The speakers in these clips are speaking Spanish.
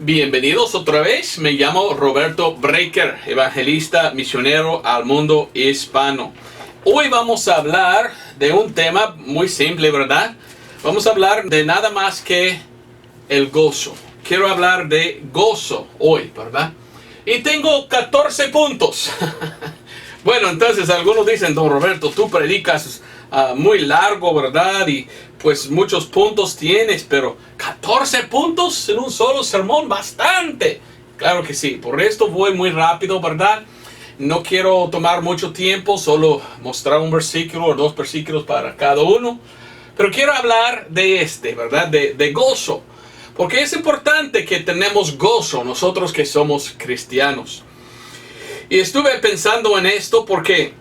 Bienvenidos otra vez, me llamo Roberto Breaker, evangelista misionero al mundo hispano. Hoy vamos a hablar de un tema muy simple, ¿verdad? Vamos a hablar de nada más que el gozo. Quiero hablar de gozo hoy, ¿verdad? Y tengo 14 puntos. Bueno, entonces algunos dicen, don Roberto, tú predicas muy largo, ¿verdad? Y pues muchos puntos tienes, pero 14 puntos en un solo sermón, bastante. Claro que sí, por esto voy muy rápido, ¿verdad? No quiero tomar mucho tiempo, solo mostrar un versículo o dos versículos para cada uno. Pero quiero hablar de ¿verdad? De gozo. Porque es importante que tenemos gozo nosotros que somos cristianos. Y estuve pensando en esto porque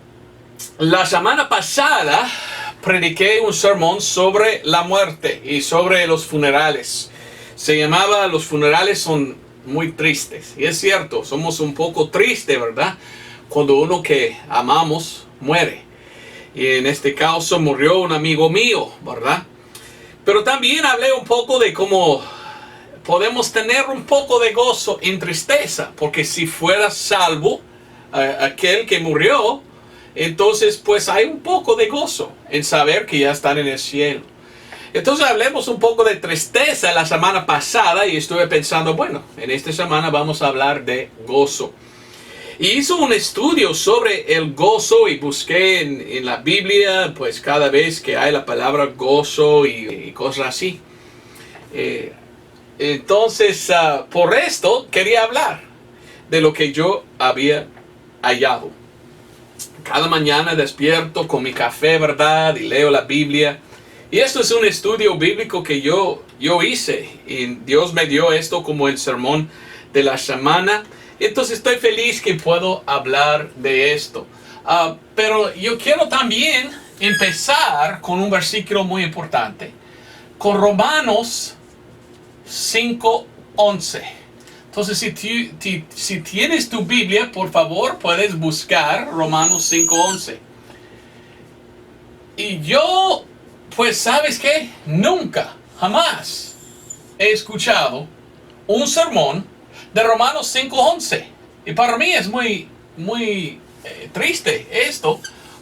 la semana pasada prediqué un sermón sobre la muerte y sobre los funerales. Se llamaba Los funerales son muy tristes. Y es cierto, somos un poco tristes, ¿verdad? Cuando uno que amamos muere. Y en este caso murió un amigo mío, ¿verdad? Pero también hablé un poco de cómo podemos tener un poco de gozo en tristeza. Porque si fuera salvo aquel que murió, entonces pues hay un poco de gozo en saber que ya están en el cielo. Entonces hablemos un poco de tristeza la semana pasada y estuve pensando, bueno, en esta semana vamos a hablar de gozo. Y hice un estudio sobre el gozo y busqué en la Biblia, pues cada vez que hay la palabra gozo y cosas así. Entonces, por esto quería hablar de lo que yo había hallado. Cada mañana despierto con mi café, ¿verdad? Y leo la Biblia. Y esto es un estudio bíblico que yo hice. Y Dios me dio esto como el sermón de la semana. Entonces estoy feliz que puedo hablar de esto. Pero yo quiero también empezar con un versículo muy importante. Con Romanos 5:11. Entonces, si tienes tu Biblia, por favor, puedes buscar Romanos 5:11. Y yo, pues, ¿sabes qué? Nunca, jamás he escuchado un sermón de Romanos 5:11. Y para mí es muy triste esto,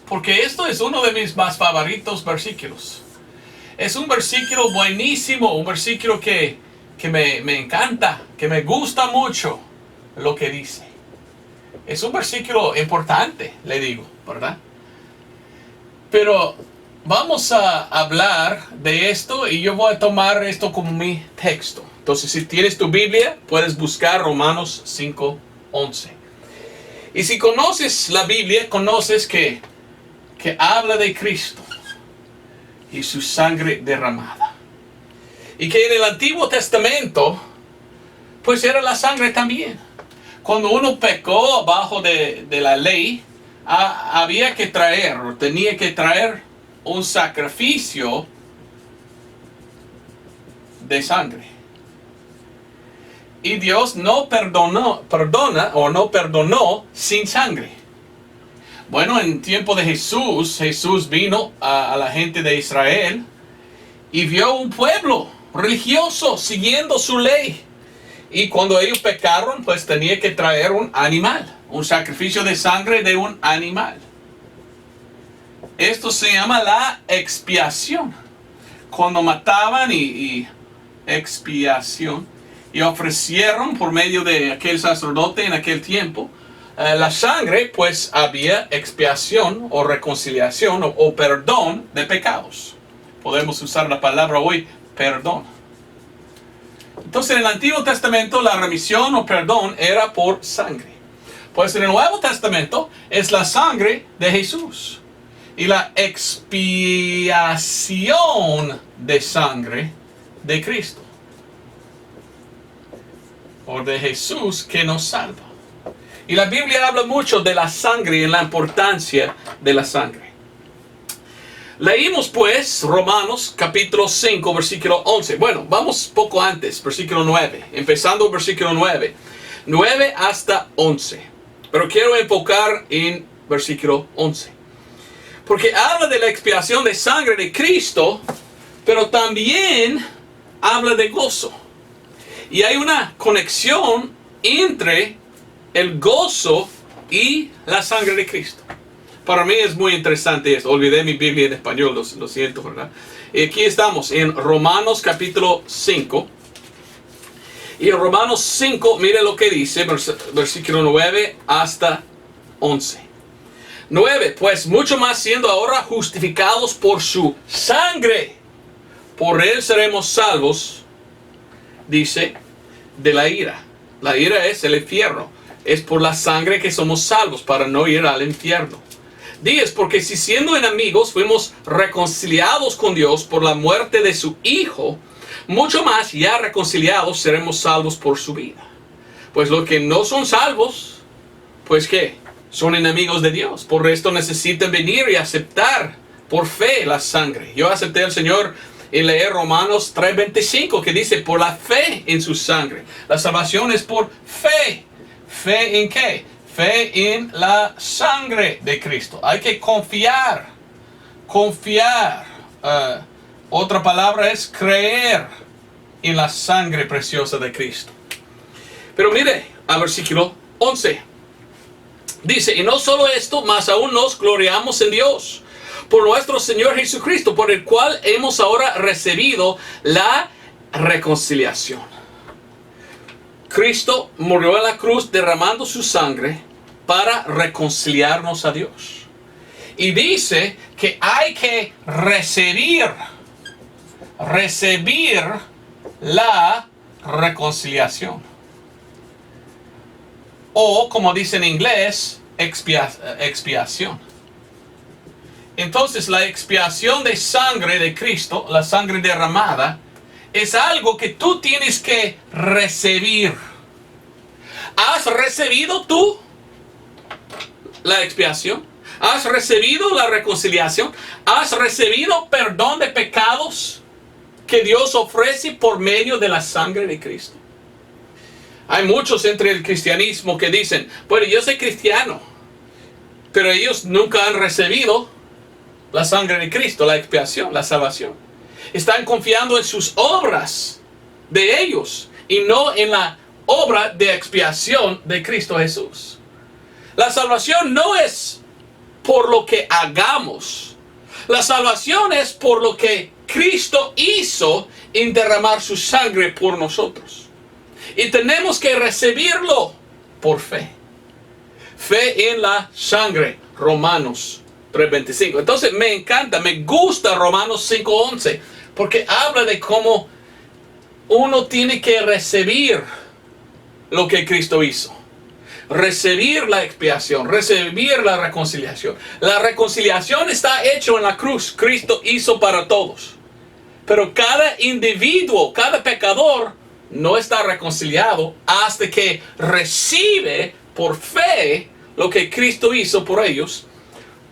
porque esto es uno de mis más favoritos versículos. Es un versículo buenísimo, un versículo que me encanta, que me gusta mucho lo que dice. Es un versículo importante, le digo, ¿verdad? Pero vamos a hablar de esto y yo voy a tomar esto como mi texto. Entonces, si tienes tu Biblia, puedes buscar Romanos 5:11. Y si conoces la Biblia, conoces que habla de Cristo y su sangre derramada. Y que en el Antiguo Testamento, pues era la sangre también. Cuando uno pecó bajo de la ley, tenía que traer un sacrificio de sangre. Y Dios no perdonó sin sangre. Bueno, en tiempo de Jesús vino a la gente de Israel y vio un pueblo religioso siguiendo su ley. Y cuando ellos pecaron, pues tenía que traer un animal, un sacrificio de sangre de un animal. Esto se llama la expiación. Cuando mataban y expiación y ofrecieron por medio de aquel sacerdote en aquel tiempo la sangre, pues había expiación o reconciliación o perdón de pecados. Podemos usar la palabra hoy, perdón. Entonces en el Antiguo Testamento la remisión o perdón era por sangre. Pues en el Nuevo Testamento es la sangre de Jesús. Y la expiación de sangre de Cristo. O de Jesús que nos salva. Y la Biblia habla mucho de la sangre y la importancia de la sangre. Leímos pues Romanos capítulo 5 versículo 11. Bueno, vamos poco antes, versículo 9. Empezando versículo 9. 9 hasta 11. Pero quiero enfocar en versículo 11. Porque habla de la expiación de sangre de Cristo, pero también habla de gozo. Y hay una conexión entre el gozo y la sangre de Cristo. Para mí es muy interesante esto. Olvidé mi Biblia en español, lo siento, ¿verdad? Y aquí estamos en Romanos capítulo 5. Y en Romanos 5, mire lo que dice, versículo 9 hasta 11. 9, pues mucho más siendo ahora justificados por su sangre, por él seremos salvos, dice, de la ira. La ira es el infierno. Es por la sangre que somos salvos, para no ir al infierno. 10, porque si siendo enemigos fuimos reconciliados con Dios por la muerte de su Hijo, mucho más ya reconciliados seremos salvos por su vida. Pues los que no son salvos, pues ¿qué? Son enemigos de Dios. Por esto necesitan venir y aceptar por fe la sangre. Yo acepté al Señor en leer Romanos 3:25, que dice, por la fe en su sangre. La salvación es por fe. ¿Fe en qué? Fe en la sangre de Cristo. Hay que confiar. Confiar. Otra palabra es creer en la sangre preciosa de Cristo. Pero mire, al versículo 11. Dice, y no solo esto, mas aún nos gloriamos en Dios, por nuestro Señor Jesucristo, por el cual hemos ahora recibido la reconciliación. Cristo murió en la cruz derramando su sangre para reconciliarnos a Dios. Y dice que hay que recibir la reconciliación. O, como dice en inglés, expiación. Entonces, la expiación de sangre de Cristo, la sangre derramada, es algo que tú tienes que recibir. ¿Has recibido tú la expiación? ¿Has recibido la reconciliación? ¿Has recibido perdón de pecados que Dios ofrece por medio de la sangre de Cristo? Hay muchos entre el cristianismo que dicen, bueno, yo soy cristiano, pero ellos nunca han recibido la sangre de Cristo, la expiación, la salvación. Están confiando en sus obras de ellos y no en la obra de expiación de Cristo Jesús. La salvación no es por lo que hagamos. La salvación es por lo que Cristo hizo en derramar su sangre por nosotros. Y tenemos que recibirlo por fe. Fe en la sangre. Romanos 3:25. Entonces me encanta, me gusta Romanos 5:11. Porque habla de cómo uno tiene que recibir lo que Cristo hizo. Recibir la expiación, recibir la reconciliación. La reconciliación está hecha en la cruz. Cristo hizo para todos. Pero cada individuo, cada pecador, no está reconciliado hasta que recibe por fe lo que Cristo hizo por ellos,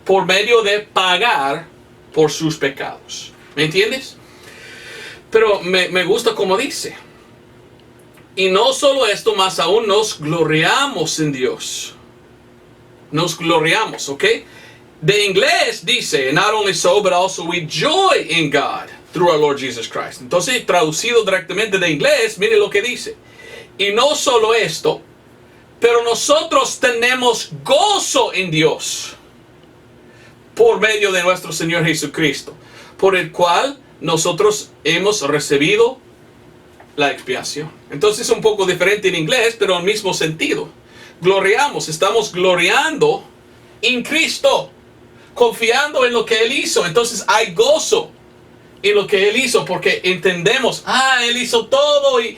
por medio de pagar por sus pecados. ¿Me entiendes? Pero me gusta como dice. Y no solo esto, más aún nos gloriamos en Dios. Nos gloriamos, ¿ok? De inglés dice, not only so, but also we joy in God through our Lord Jesus Christ. Entonces, traducido directamente de inglés, mire lo que dice. Y no solo esto, pero nosotros tenemos gozo en Dios por medio de nuestro Señor Jesucristo, por el cual nosotros hemos recibido la expiación. Entonces es un poco diferente en inglés, pero al mismo sentido. Gloriamos, estamos gloriando en Cristo, confiando en lo que Él hizo. Entonces hay gozo en lo que Él hizo, porque entendemos, Él hizo todo y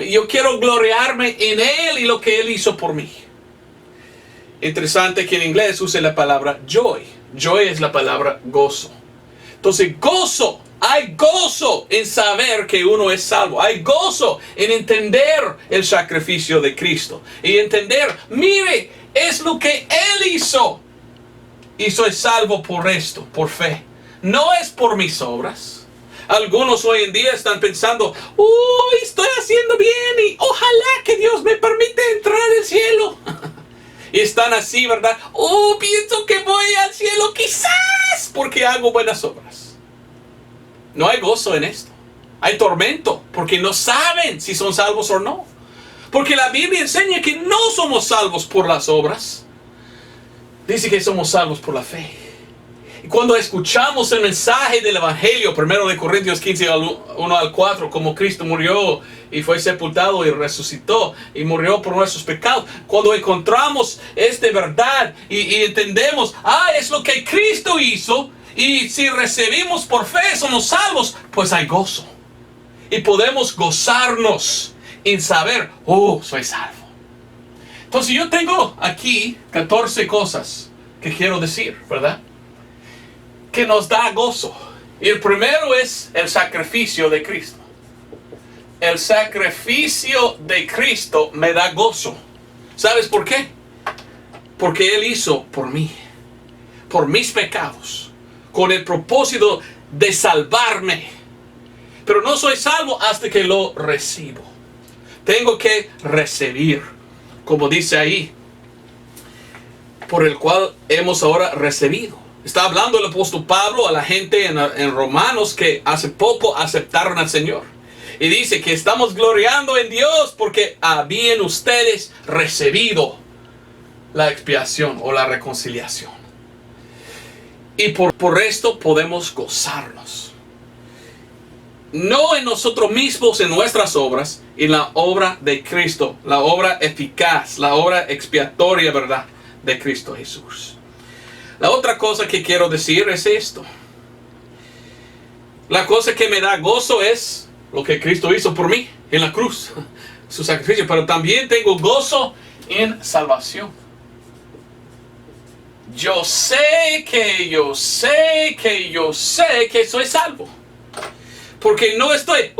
yo quiero gloriarme en Él y lo que Él hizo por mí. Interesante que en inglés use la palabra joy. Joy es la palabra gozo. Entonces gozo, hay gozo en saber que uno es salvo. Hay gozo en entender el sacrificio de Cristo. Y entender, mire, es lo que Él hizo. Y soy salvo por esto, por fe. No es por mis obras. Algunos hoy en día están pensando, estoy haciendo bien y ojalá que Dios me permita entrar al cielo. Y están así, ¿verdad? Pienso que voy al cielo quizás porque hago buenas obras. No hay gozo en esto. Hay tormento porque no saben si son salvos o no. Porque la Biblia enseña que no somos salvos por las obras. Dice que somos salvos por la fe. Y cuando escuchamos el mensaje del Evangelio, 1 Corintios 15, 1 al 4, como Cristo murió y fue sepultado y resucitó y murió por nuestros pecados, cuando encontramos esta verdad y entendemos, es lo que Cristo hizo, y si recibimos por fe somos salvos, pues hay gozo. Y podemos gozarnos en saber, soy salvo. Entonces yo tengo aquí 14 cosas que quiero decir, ¿verdad? Que nos da gozo. Y el primero es el sacrificio de Cristo. El sacrificio de Cristo me da gozo. ¿Sabes por qué? Porque Él hizo por mí, por mis pecados, con el propósito de salvarme. Pero no soy salvo hasta que lo recibo. Tengo que recibir, como dice ahí, por el cual hemos ahora recibido. Está hablando el apóstol Pablo a la gente en Romanos que hace poco aceptaron al Señor. Y dice que estamos gloriando en Dios porque habían ustedes recibido la expiación o la reconciliación. Y por esto podemos gozarnos. No en nosotros mismos, en nuestras obras, en la obra de Cristo, la obra eficaz, la obra expiatoria, ¿verdad?, de Cristo Jesús. La otra cosa que quiero decir es esto. La cosa que me da gozo es lo que Cristo hizo por mí en la cruz, su sacrificio, pero también tengo gozo en salvación. Yo sé que soy salvo. Porque no estoy,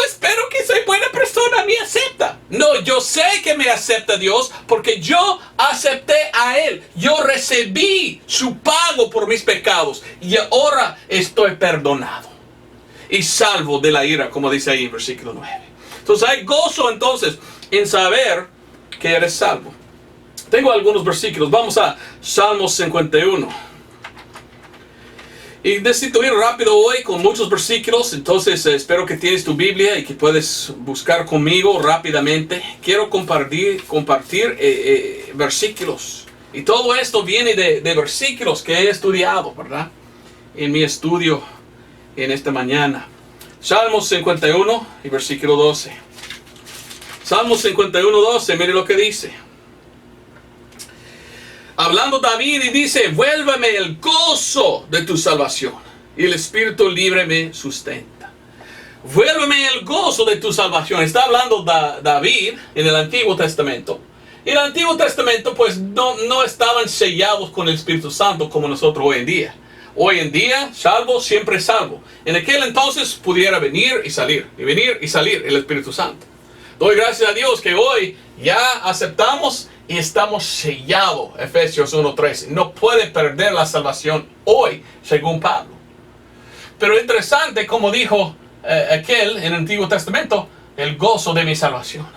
espero que soy buena persona, me acepta. No, yo sé que me acepta Dios porque yo acepté a Él. Yo recibí su pago por mis pecados y ahora estoy perdonado y salvo de la ira, como dice ahí en versículo 9. Entonces hay gozo entonces en saber que eres salvo. Tengo algunos versículos. Vamos a Salmos 51. Y necesito ir rápido hoy con muchos versículos, entonces espero que tienes tu Biblia y que puedes buscar conmigo rápidamente. Quiero compartir versículos. Y todo esto viene de versículos que he estudiado, ¿verdad? En mi estudio en esta mañana. Salmos 51 y versículo 12. Salmos 51, 12, mire lo que dice. Hablando David y dice, vuélveme el gozo de tu salvación y el espíritu libre me sustenta. Vuélveme el gozo de tu salvación. Está hablando David en el Antiguo Testamento. En el Antiguo Testamento pues no estaban sellados con el Espíritu Santo como nosotros hoy en día. Hoy en día, salvo, siempre salvo. En aquel entonces pudiera venir y salir el Espíritu Santo. Doy gracias a Dios que hoy ya aceptamos y estamos sellados. Efesios 1:13. No puede perder la salvación hoy, según Pablo. Pero interesante, como dijo aquel en el Antiguo Testamento, el gozo de mi salvación.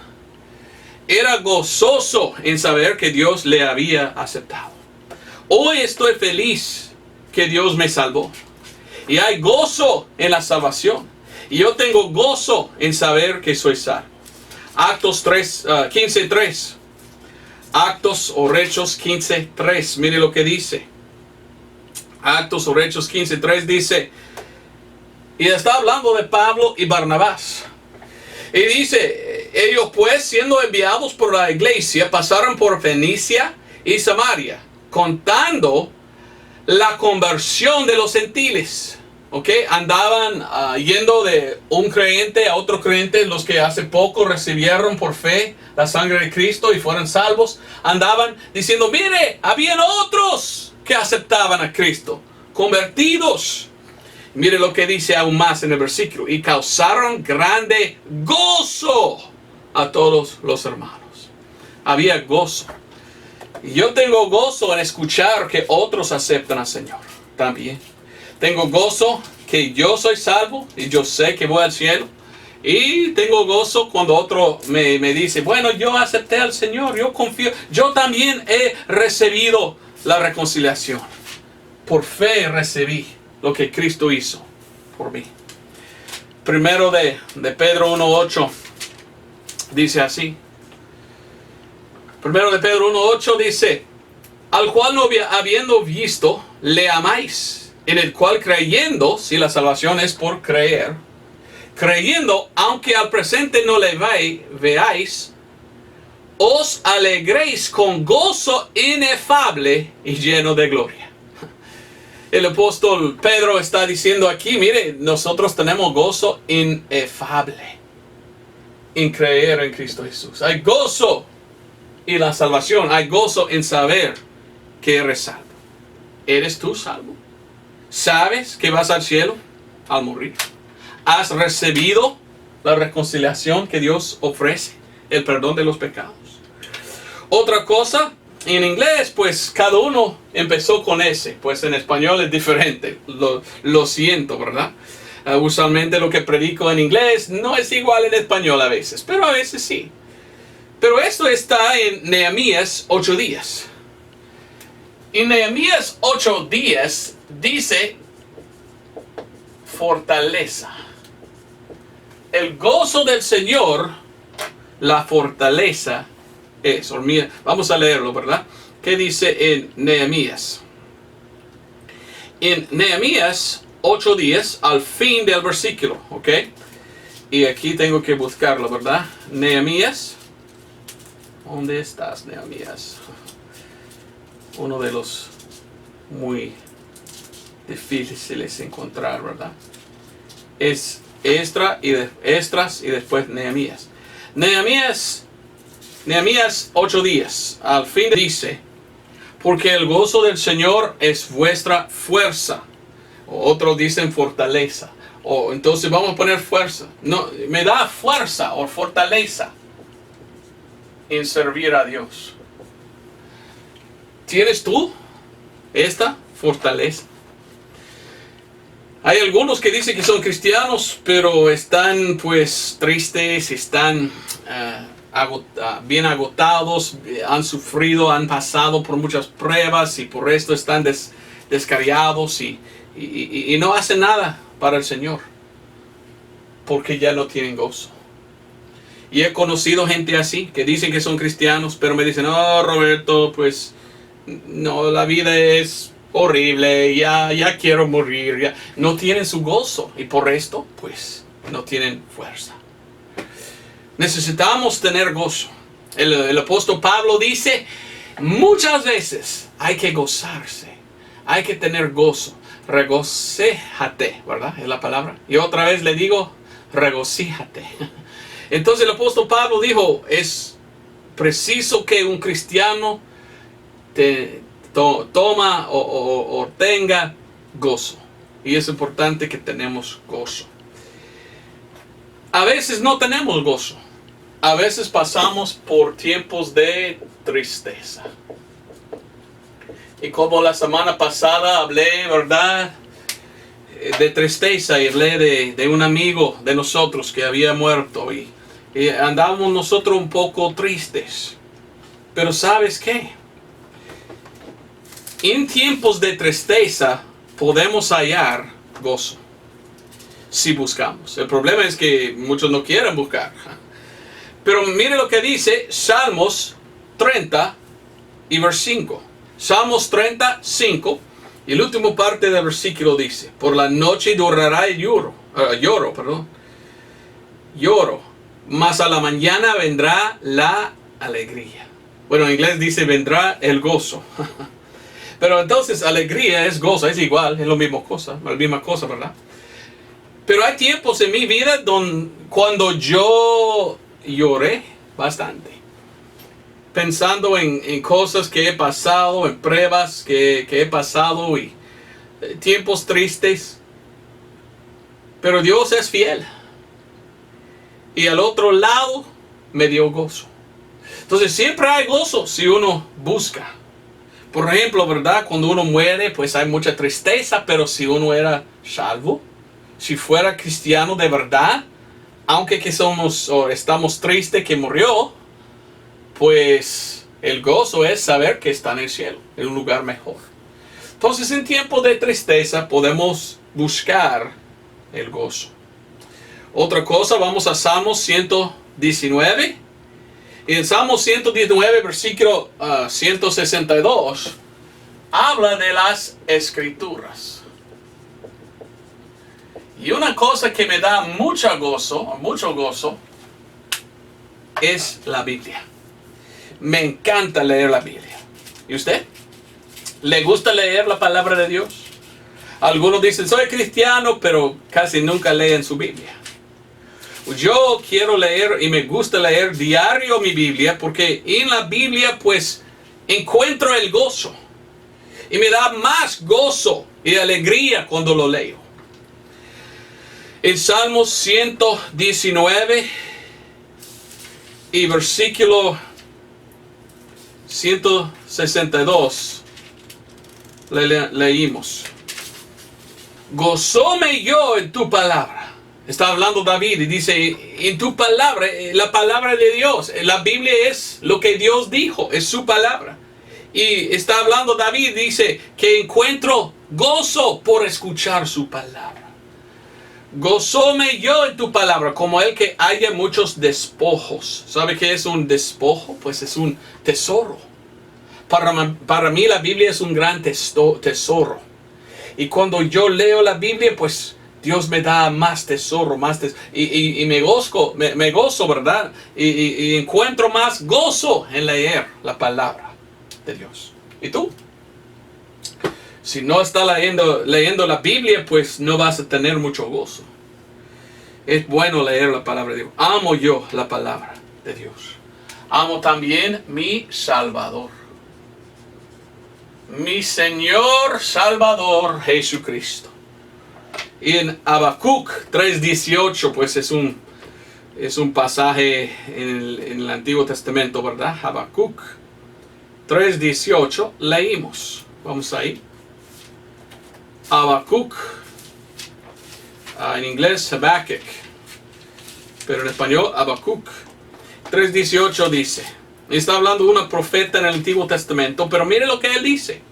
Era gozoso en saber que Dios le había aceptado. Hoy estoy feliz que Dios me salvó. Y hay gozo en la salvación. Y yo tengo gozo en saber que soy salvo. Actos 15:3. Actos o Hechos 15:3. Mire lo que dice. Actos o Hechos 15:3 dice. Y está hablando de Pablo y Barnabás. Y dice, ellos pues siendo enviados por la iglesia pasaron por Fenicia y Samaria, contando la conversión de los gentiles. Andaban yendo de un creyente a otro creyente, los que hace poco recibieron por fe la sangre de Cristo y fueron salvos. Andaban diciendo, mire, habían otros que aceptaban a Cristo, convertidos. Mire lo que dice aún más en el versículo. Y causaron grande gozo a todos los hermanos. Había gozo. Y yo tengo gozo en escuchar que otros aceptan al Señor también. Tengo gozo que yo soy salvo y yo sé que voy al cielo. Y tengo gozo cuando otro me dice, bueno, yo acepté al Señor, yo confío. Yo también he recibido la reconciliación. Por fe recibí lo que Cristo hizo por mí. Primero de Pedro 1:8 dice así. Primero de Pedro 1:8 dice: al cual no habiendo visto, le amáis, en el cual creyendo, si la salvación es por creer, creyendo, aunque al presente no le veáis, os alegréis con gozo inefable y lleno de gloria. El apóstol Pedro está diciendo aquí, mire, nosotros tenemos gozo inefable en creer en Cristo Jesús. Hay gozo en la salvación, hay gozo en saber que eres salvo. ¿Eres tú salvo? ¿Sabes que vas al cielo al morir? ¿Has recibido la reconciliación que Dios ofrece? El perdón de los pecados. Otra cosa, en inglés, pues cada uno empezó con ese. Pues en español es diferente. Lo siento, ¿verdad? Usualmente lo que predico en inglés no es igual en español a veces, pero a veces sí. Pero esto está en Nehemías 8:10. En Nehemías 8:10 dice fortaleza. El gozo del Señor, la fortaleza es. Vamos a leerlo, ¿verdad? ¿Qué dice en Nehemías? En Nehemías 8:10, al fin del versículo, ¿ok? Y aquí tengo que buscarlo, ¿verdad? Nehemías. ¿Dónde estás, Nehemías? Uno de los muy difíciles de encontrar, ¿verdad? Es Esdras y después Nehemías. Nehemías 8:10, al fin dice: porque el gozo del Señor es vuestra fuerza. O otros dicen fortaleza. O entonces vamos a poner fuerza. No, me da fuerza o fortaleza en servir a Dios. ¿Tienes tú esta fortaleza? Hay algunos que dicen que son cristianos, pero están pues tristes, están bien agotados, han sufrido, han pasado por muchas pruebas y por esto están descarriados y no hacen nada para el Señor, porque ya no tienen gozo. Y he conocido gente así, que dicen que son cristianos, pero me dicen: oh, Roberto, pues no, la vida es horrible, ya quiero morir, ya. No tienen su gozo y por esto pues no tienen fuerza. Necesitamos tener gozo. El apóstol Pablo dice muchas veces: hay que gozarse, hay que tener gozo. Regocíjate, ¿verdad? Es la palabra. Y otra vez le digo: regocíjate. Entonces el apóstol Pablo dijo: es preciso que un cristiano toma o tenga gozo. Y es importante que tenemos gozo. A veces no tenemos gozo. A veces pasamos por tiempos de tristeza. Y como la semana pasada hablé, ¿verdad?, de tristeza, y hablé de un amigo de nosotros que había muerto. Y andábamos nosotros un poco tristes. Pero ¿sabes qué? En tiempos de tristeza podemos hallar gozo si buscamos. El problema es que muchos no quieren buscar. Pero mire lo que dice Salmos 30 y versículo 5. Salmos 35 y la última parte del versículo dice: por la noche durará el lloro, mas a la mañana vendrá la alegría. Bueno, en inglés dice: vendrá el gozo. Pero entonces alegría es gozo, es igual, es la misma cosa, ¿verdad? Pero hay tiempos en mi vida cuando yo lloré bastante, pensando en cosas que he pasado, en pruebas que he pasado y tiempos tristes. Pero Dios es fiel. Y al otro lado me dio gozo. Entonces siempre hay gozo si uno busca. Por ejemplo, ¿verdad? Cuando uno muere, pues hay mucha tristeza, pero si uno era salvo, si fuera cristiano de verdad, aunque que estamos tristes que murió, pues el gozo es saber que está en el cielo, en un lugar mejor. Entonces, en tiempos de tristeza podemos buscar el gozo. Otra cosa, vamos a Salmos 119. Y en Salmos 119, versículo 162, habla de las Escrituras. Y una cosa que me da mucho gozo, es la Biblia. Me encanta leer la Biblia. ¿Y usted? ¿Le gusta leer la palabra de Dios? Algunos dicen, soy cristiano, pero casi nunca leen su Biblia. Yo quiero leer y me gusta leer diario mi Biblia, porque en la Biblia pues encuentro el gozo. Y me da más gozo y alegría cuando lo leo. En Salmos 119 y versículo 162 leímos. Gozóme yo en tu palabra. Está hablando David y dice, en tu palabra, la palabra de Dios. La Biblia es lo que Dios dijo, es su palabra. Y está hablando David, dice que encuentro gozo por escuchar su palabra. Gozóme yo en tu palabra, como el que haya muchos despojos. ¿Sabe qué es un despojo? Pues es un tesoro. Para mí la Biblia es un gran tesoro. Y cuando yo leo la Biblia, pues Dios me da más tesoro, y me gozo, ¿verdad? Y encuentro más gozo en leer la palabra de Dios. ¿Y tú? Si no estás leyendo la Biblia, pues no vas a tener mucho gozo. Es bueno leer la palabra de Dios. Amo yo la palabra de Dios. Amo también mi Salvador. Mi Señor Salvador Jesucristo. Y en Habacuc 3:18, pues es un pasaje en el Antiguo Testamento, ¿verdad? Habacuc 3:18, leímos. Vamos ahí. Habacuc, en inglés Habakkuk, pero en español Habacuc 3:18 dice. Está hablando de una profeta en el Antiguo Testamento, pero mire lo que él dice.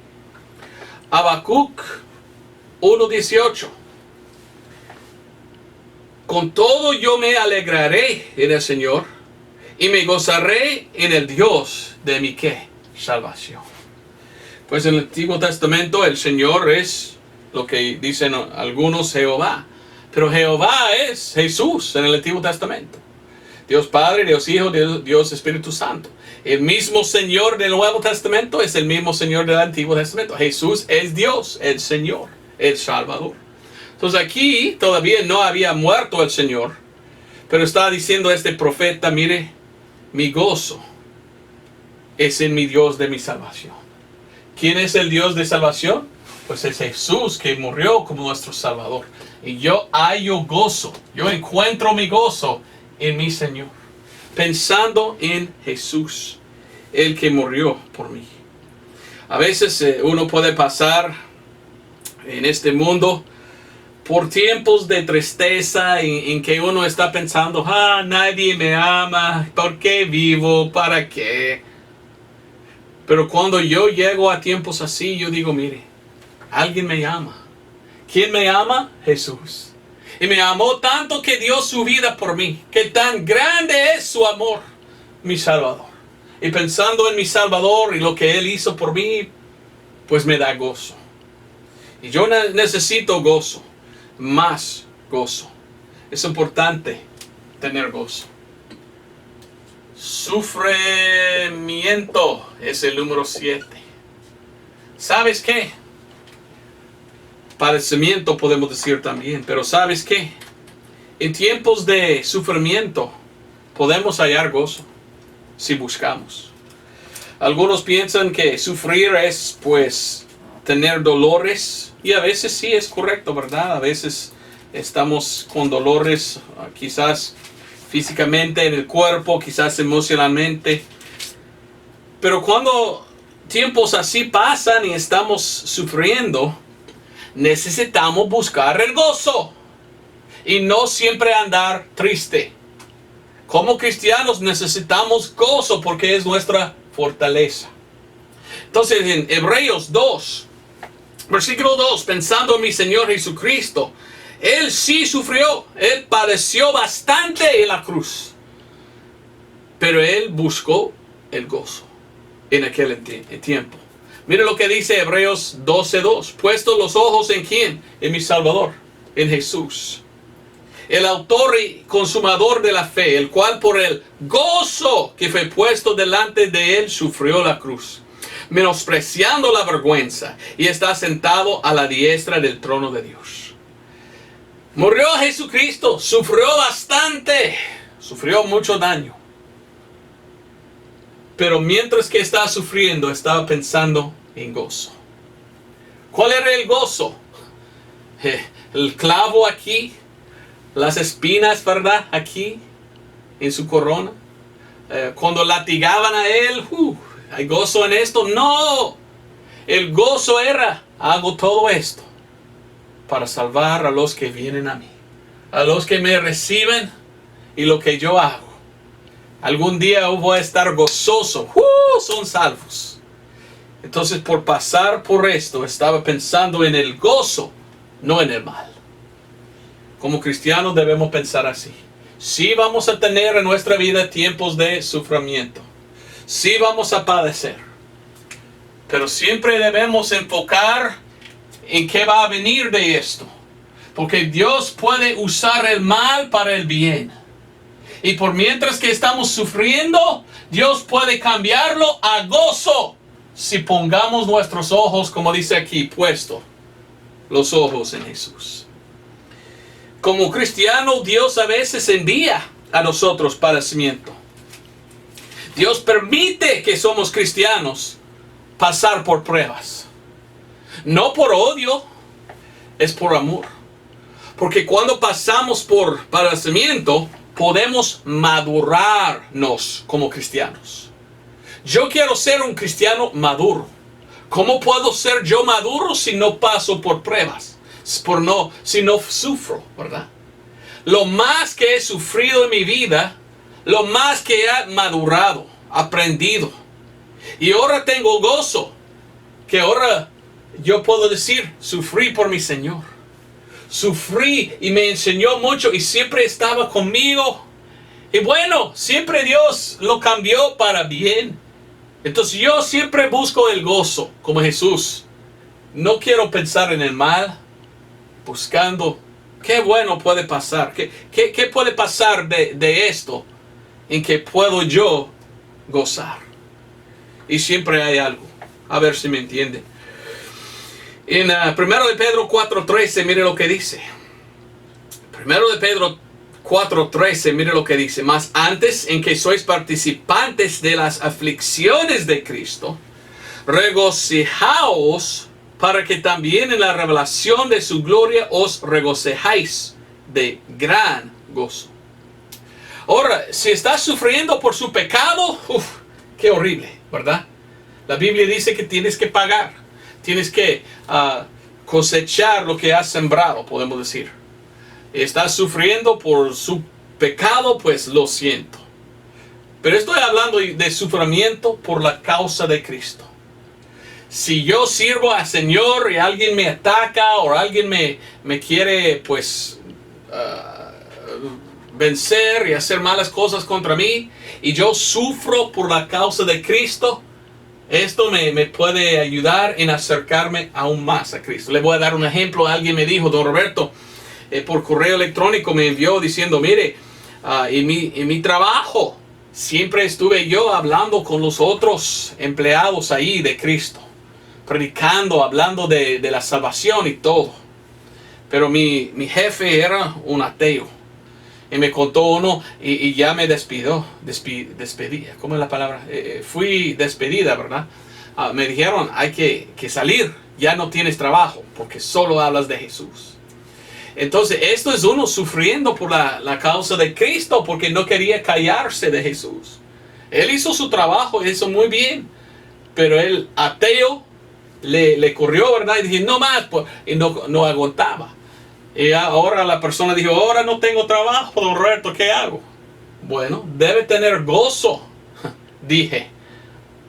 Habacuc 1:18. Con todo yo me alegraré en el Señor y me gozaré en el Dios de mi ¿qué? Salvación. Pues en el Antiguo Testamento el Señor es lo que dicen algunos Jehová. Pero Jehová es Jesús en el Antiguo Testamento. Dios Padre, Dios Hijo, Dios Espíritu Santo. El mismo Señor del Nuevo Testamento es el mismo Señor del Antiguo Testamento. Jesús es Dios, el Señor, el Salvador. Entonces aquí todavía no había muerto el Señor, pero está diciendo este profeta, mire, mi gozo es en mi Dios de mi salvación. ¿Quién es el Dios de salvación? Pues es Jesús que murió como nuestro Salvador. Y yo hallo gozo, yo encuentro mi gozo en mi Señor, pensando en Jesús, el que murió por mí. A veces uno puede pasar en este mundo por tiempos de tristeza en que uno está pensando, nadie me ama, ¿por qué vivo? ¿Para qué? Pero cuando yo llego a tiempos así, yo digo, mire, alguien me ama. ¿Quién me ama? Jesús. Y me amó tanto que dio su vida por mí, que tan grande es su amor, mi Salvador. Y pensando en mi Salvador y lo que Él hizo por mí, pues me da gozo. Y yo necesito gozo. Más gozo. Es importante tener gozo. Sufrimiento es el número 7. ¿Sabes qué? Padecimiento podemos decir también, pero ¿sabes qué? En tiempos de sufrimiento podemos hallar gozo si buscamos. Algunos piensan que sufrir es pues tener dolores. Y a veces sí es correcto, ¿verdad? A veces estamos con dolores, quizás físicamente en el cuerpo, quizás emocionalmente. Pero cuando tiempos así pasan y estamos sufriendo, necesitamos buscar el gozo y no siempre andar triste. Como cristianos necesitamos gozo porque es nuestra fortaleza. Entonces en Hebreos 2, versículo 2, pensando en mi Señor Jesucristo, Él sí sufrió, Él padeció bastante en la cruz. Pero Él buscó el gozo en aquel tiempo. Mire lo que dice Hebreos 12:2. Puesto los ojos en ¿quién? En mi Salvador, en Jesús. El autor y consumador de la fe, el cual por el gozo que fue puesto delante de Él sufrió la cruz, menospreciando la vergüenza, y está sentado a la diestra del trono de Dios. Murió Jesucristo, sufrió bastante, sufrió mucho daño. Pero mientras que estaba sufriendo, estaba pensando en gozo. ¿Cuál era el gozo? El clavo aquí, las espinas, ¿verdad? Aquí, en su corona. Cuando latigaban a Él, ¿hay gozo en esto? No. El gozo era, hago todo esto para salvar a los que vienen a mí, a los que me reciben y lo que yo hago. Algún día voy a estar gozoso. Son salvos. Entonces, por pasar por esto, estaba pensando en el gozo, no en el mal. Como cristianos debemos pensar así. Sí vamos a tener en nuestra vida tiempos de sufrimiento. Sí vamos a padecer. Pero siempre debemos enfocar en qué va a venir de esto. Porque Dios puede usar el mal para el bien. Y por mientras que estamos sufriendo, Dios puede cambiarlo a gozo. Si pongamos nuestros ojos, como dice aquí, puesto los ojos en Jesús. Como cristiano, Dios a veces envía a nosotros padecimiento. Dios permite que somos cristianos pasar por pruebas. No por odio, es por amor. Porque cuando pasamos por padecimiento, podemos madurarnos como cristianos. Yo quiero ser un cristiano maduro. ¿Cómo puedo ser yo maduro si no paso por pruebas? Si no sufro, ¿verdad? Lo más que he sufrido en mi vida, lo más que he madurado, aprendido. Y ahora tengo gozo, que ahora yo puedo decir, sufrí por mi Señor. Sufrí y me enseñó mucho y siempre estaba conmigo. Y bueno, siempre Dios lo cambió para bien. Entonces yo siempre busco el gozo, como Jesús. No quiero pensar en el mal, buscando qué bueno puede pasar. ¿Qué puede pasar de esto en que puedo yo gozar? Y siempre hay algo. A ver si me entienden. En 1 de Pedro 4:13, mire lo que dice. 1 de Pedro 4:13, mire lo que dice. Mas antes, en que sois participantes de las aflicciones de Cristo, regocijaos para que también en la revelación de su gloria os regocijáis de gran gozo. Ahora, si estás sufriendo por su pecado, qué horrible, ¿verdad? La Biblia dice que tienes que pagar. Tienes que cosechar lo que has sembrado, podemos decir. Estás sufriendo por su pecado, pues lo siento. Pero estoy hablando de sufrimiento por la causa de Cristo. Si yo sirvo al Señor y alguien me ataca o alguien me quiere, pues, vencer y hacer malas cosas contra mí, y yo sufro por la causa de Cristo, esto me puede ayudar en acercarme aún más a Cristo. Le voy a dar un ejemplo. Alguien me dijo, don Roberto, por correo electrónico me envió diciendo, mire, en mi trabajo siempre estuve yo hablando con los otros empleados ahí de Cristo, predicando, hablando de la salvación y todo. Pero mi jefe era un ateo. Y me contó uno y ya me despedía. ¿Cómo es la palabra? Fui despedida, ¿verdad? Me dijeron, hay que salir. Ya no tienes trabajo porque solo hablas de Jesús. Entonces, esto es uno sufriendo por la causa de Cristo porque no quería callarse de Jesús. Él hizo su trabajo, hizo muy bien. Pero el ateo le corrió, ¿verdad? Y dije, no más. Y no aguantaba. Y ahora la persona dijo, ahora no tengo trabajo, don Roberto, ¿qué hago? Bueno, debe tener gozo, dije,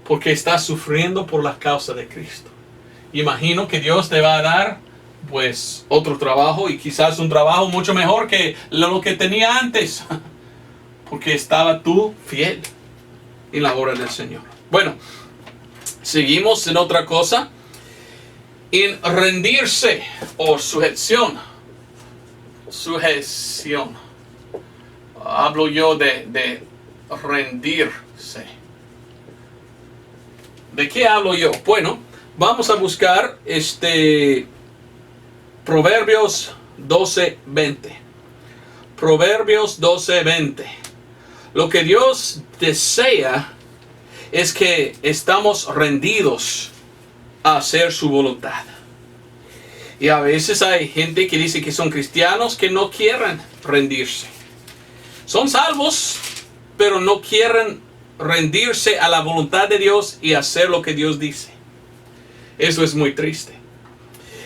porque está sufriendo por la causa de Cristo. Imagino que Dios te va a dar pues otro trabajo, y quizás un trabajo mucho mejor que lo que tenía antes, porque estaba tú fiel en la obra del Señor. Bueno, seguimos en otra cosa, en rendirse o sujeción. Sujeción. Hablo yo de rendirse. ¿De qué hablo yo? Bueno, vamos a buscar Proverbios 12:20. Proverbios 12:20. Lo que Dios desea es que estamos rendidos a hacer su voluntad. Y a veces hay gente que dice que son cristianos que no quieren rendirse. Son salvos, pero no quieren rendirse a la voluntad de Dios y hacer lo que Dios dice. Eso es muy triste.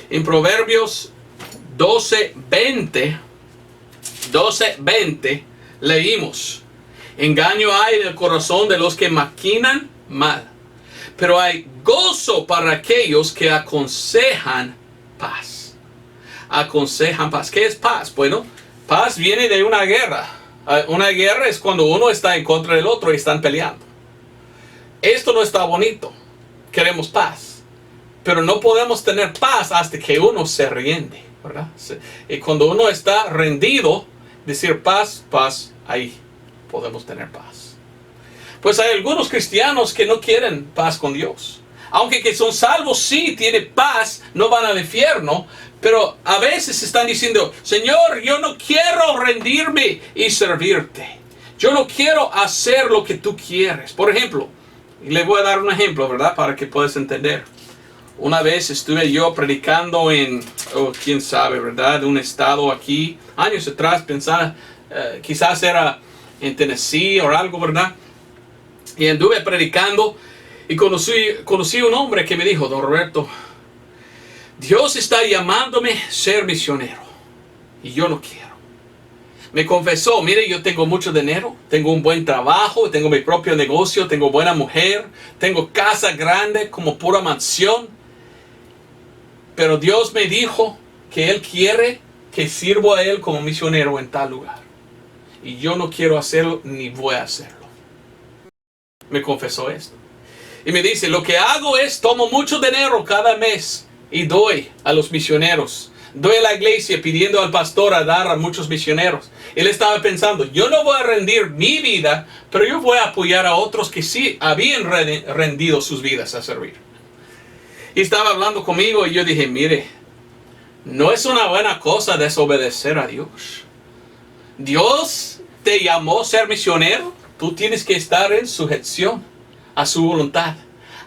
En Proverbios 12:20 leímos: engaño hay en el corazón de los que maquinan mal, pero hay gozo para aquellos que aconsejan paz. Aconsejan paz. ¿Qué es paz? Bueno, paz viene de una guerra. Una guerra es cuando uno está en contra del otro y están peleando. Esto no está bonito. Queremos paz. Pero no podemos tener paz hasta que uno se rinde, ¿verdad? Y cuando uno está rendido, decir paz, paz, ahí podemos tener paz. Pues hay algunos cristianos que no quieren paz con Dios. Aunque que son salvos, sí, tienen paz, no van al infierno. Pero a veces están diciendo: Señor, yo no quiero rendirme y servirte. Yo no quiero hacer lo que tú quieres. Por ejemplo, le voy a dar un ejemplo, ¿verdad? Para que puedas entender. Una vez estuve yo predicando en, quién sabe, ¿verdad? De un estado aquí, años atrás, pensaba, quizás era en Tennessee o algo, ¿verdad? Y anduve predicando y conocí un hombre que me dijo: Don Roberto, Dios está llamándome a ser misionero y yo no quiero. Me confesó: mire, yo tengo mucho dinero, tengo un buen trabajo, tengo mi propio negocio, tengo buena mujer, tengo casa grande como pura mansión. Pero Dios me dijo que Él quiere que sirva a Él como misionero en tal lugar. Y yo no quiero hacerlo ni voy a hacerlo. Me confesó esto. Y me dice: lo que hago es tomo mucho dinero cada mes y doy a los misioneros. Doy a la iglesia pidiendo al pastor a dar a muchos misioneros. Él estaba pensando: yo no voy a rendir mi vida, pero yo voy a apoyar a otros que sí habían rendido sus vidas a servir. Y estaba hablando conmigo y yo dije: mire, no es una buena cosa desobedecer a Dios. Dios te llamó a ser misionero. Tú tienes que estar en sujeción a su voluntad.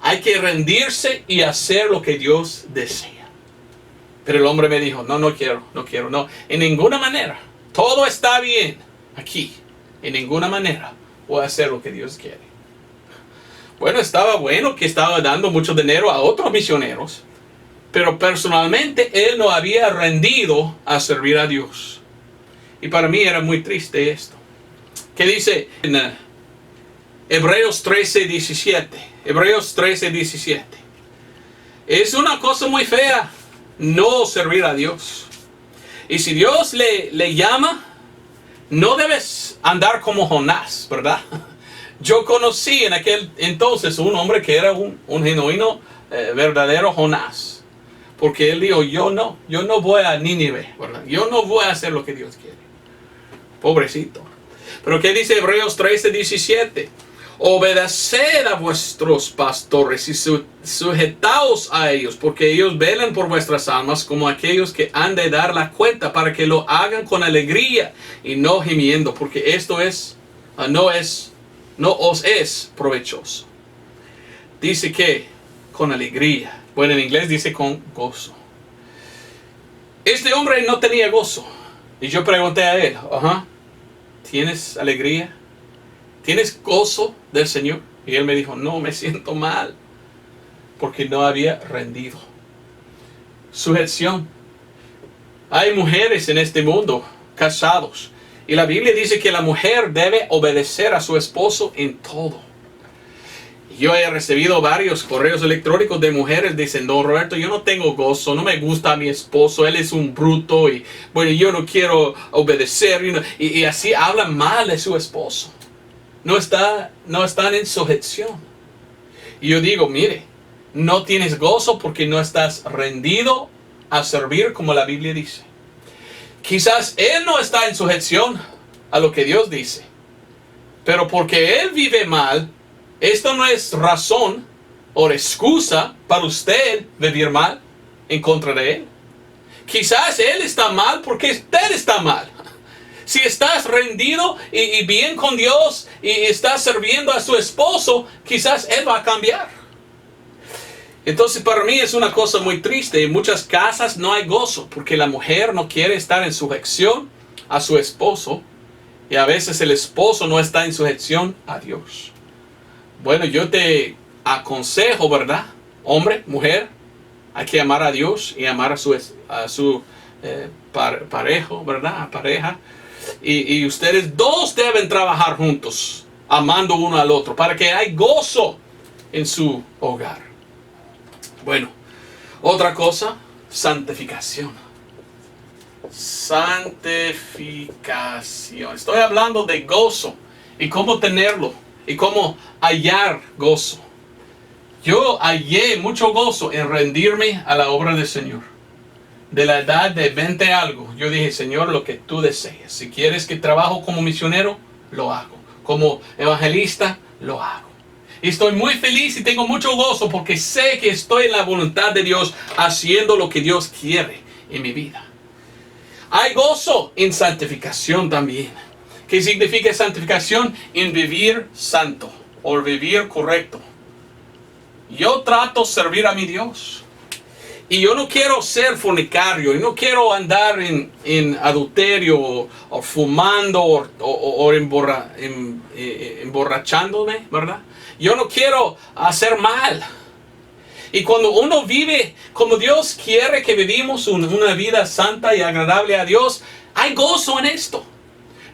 Hay que rendirse y hacer lo que Dios desea. Pero el hombre me dijo: no quiero, no. En ninguna manera. Todo está bien aquí. En ninguna manera voy a hacer lo que Dios quiere. Bueno, estaba bueno que estaba dando mucho dinero a otros misioneros, pero personalmente él no había rendido a servir a Dios. Y para mí era muy triste esto. ¿Qué dice en Hebreos 13:17? Hebreos 13:17. Es una cosa muy fea no servir a Dios. Y si Dios le llama, no debes andar como Jonás, ¿verdad? Yo conocí en aquel entonces un hombre que era un genuino, verdadero Jonás. Porque él dijo: yo no voy a Nínive, ¿verdad? Yo no voy a hacer lo que Dios quiere. Pobrecito. Pero ¿qué dice Hebreos 13:17? Obedeced a vuestros pastores y sujetaos a ellos, porque ellos velan por vuestras almas como aquellos que han de dar la cuenta, para que lo hagan con alegría y no gimiendo, porque esto no os es provechoso. Dice que con alegría. Bueno, en inglés dice con gozo. Este hombre no tenía gozo. Y yo pregunté a él: ¿tienes alegría? ¿Tienes gozo del Señor? Y él me dijo: no, me siento mal, porque no había rendido. Sujeción. Hay mujeres en este mundo, casados, y la Biblia dice que la mujer debe obedecer a su esposo en todo. Yo he recibido varios correos electrónicos de mujeres diciendo, no, Roberto, yo no tengo gozo, no me gusta a mi esposo, él es un bruto y bueno, yo no quiero obedecer. Y así hablan mal de su esposo. No están en sujeción. Y yo digo, mire, no tienes gozo porque no estás rendido a servir como la Biblia dice. Quizás él no está en sujeción a lo que Dios dice, pero porque él vive mal, esto no es razón o excusa para usted vivir mal en contra de él. Quizás él está mal porque usted está mal. Si estás rendido y bien con Dios y estás sirviendo a su esposo, quizás él va a cambiar. Entonces para mí es una cosa muy triste. En muchas casas no hay gozo porque la mujer no quiere estar en sujeción a su esposo y a veces el esposo no está en sujeción a Dios. Bueno, yo te aconsejo, ¿verdad? Hombre, mujer, hay que amar a Dios y amar a su pareja. Y ustedes dos deben trabajar juntos, amando uno al otro, para que haya gozo en su hogar. Bueno, otra cosa, santificación. Santificación. Estoy hablando de gozo y cómo tenerlo y cómo hallar gozo. Yo hallé mucho gozo en rendirme a la obra del Señor. De la edad de 20 algo, yo dije, Señor, lo que tú desees. Si quieres que trabajo como misionero, lo hago. Como evangelista, lo hago. Y estoy muy feliz y tengo mucho gozo porque sé que estoy en la voluntad de Dios haciendo lo que Dios quiere en mi vida. Hay gozo en santificación también. ¿Qué significa santificación? En vivir santo o vivir correcto. Yo trato de servir a mi Dios. Y yo no quiero ser fornicario, y no quiero andar en adulterio o fumando o emborrachándome, ¿verdad? Yo no quiero hacer mal. Y cuando uno vive como Dios quiere que vivimos una vida santa y agradable a Dios, hay gozo en esto.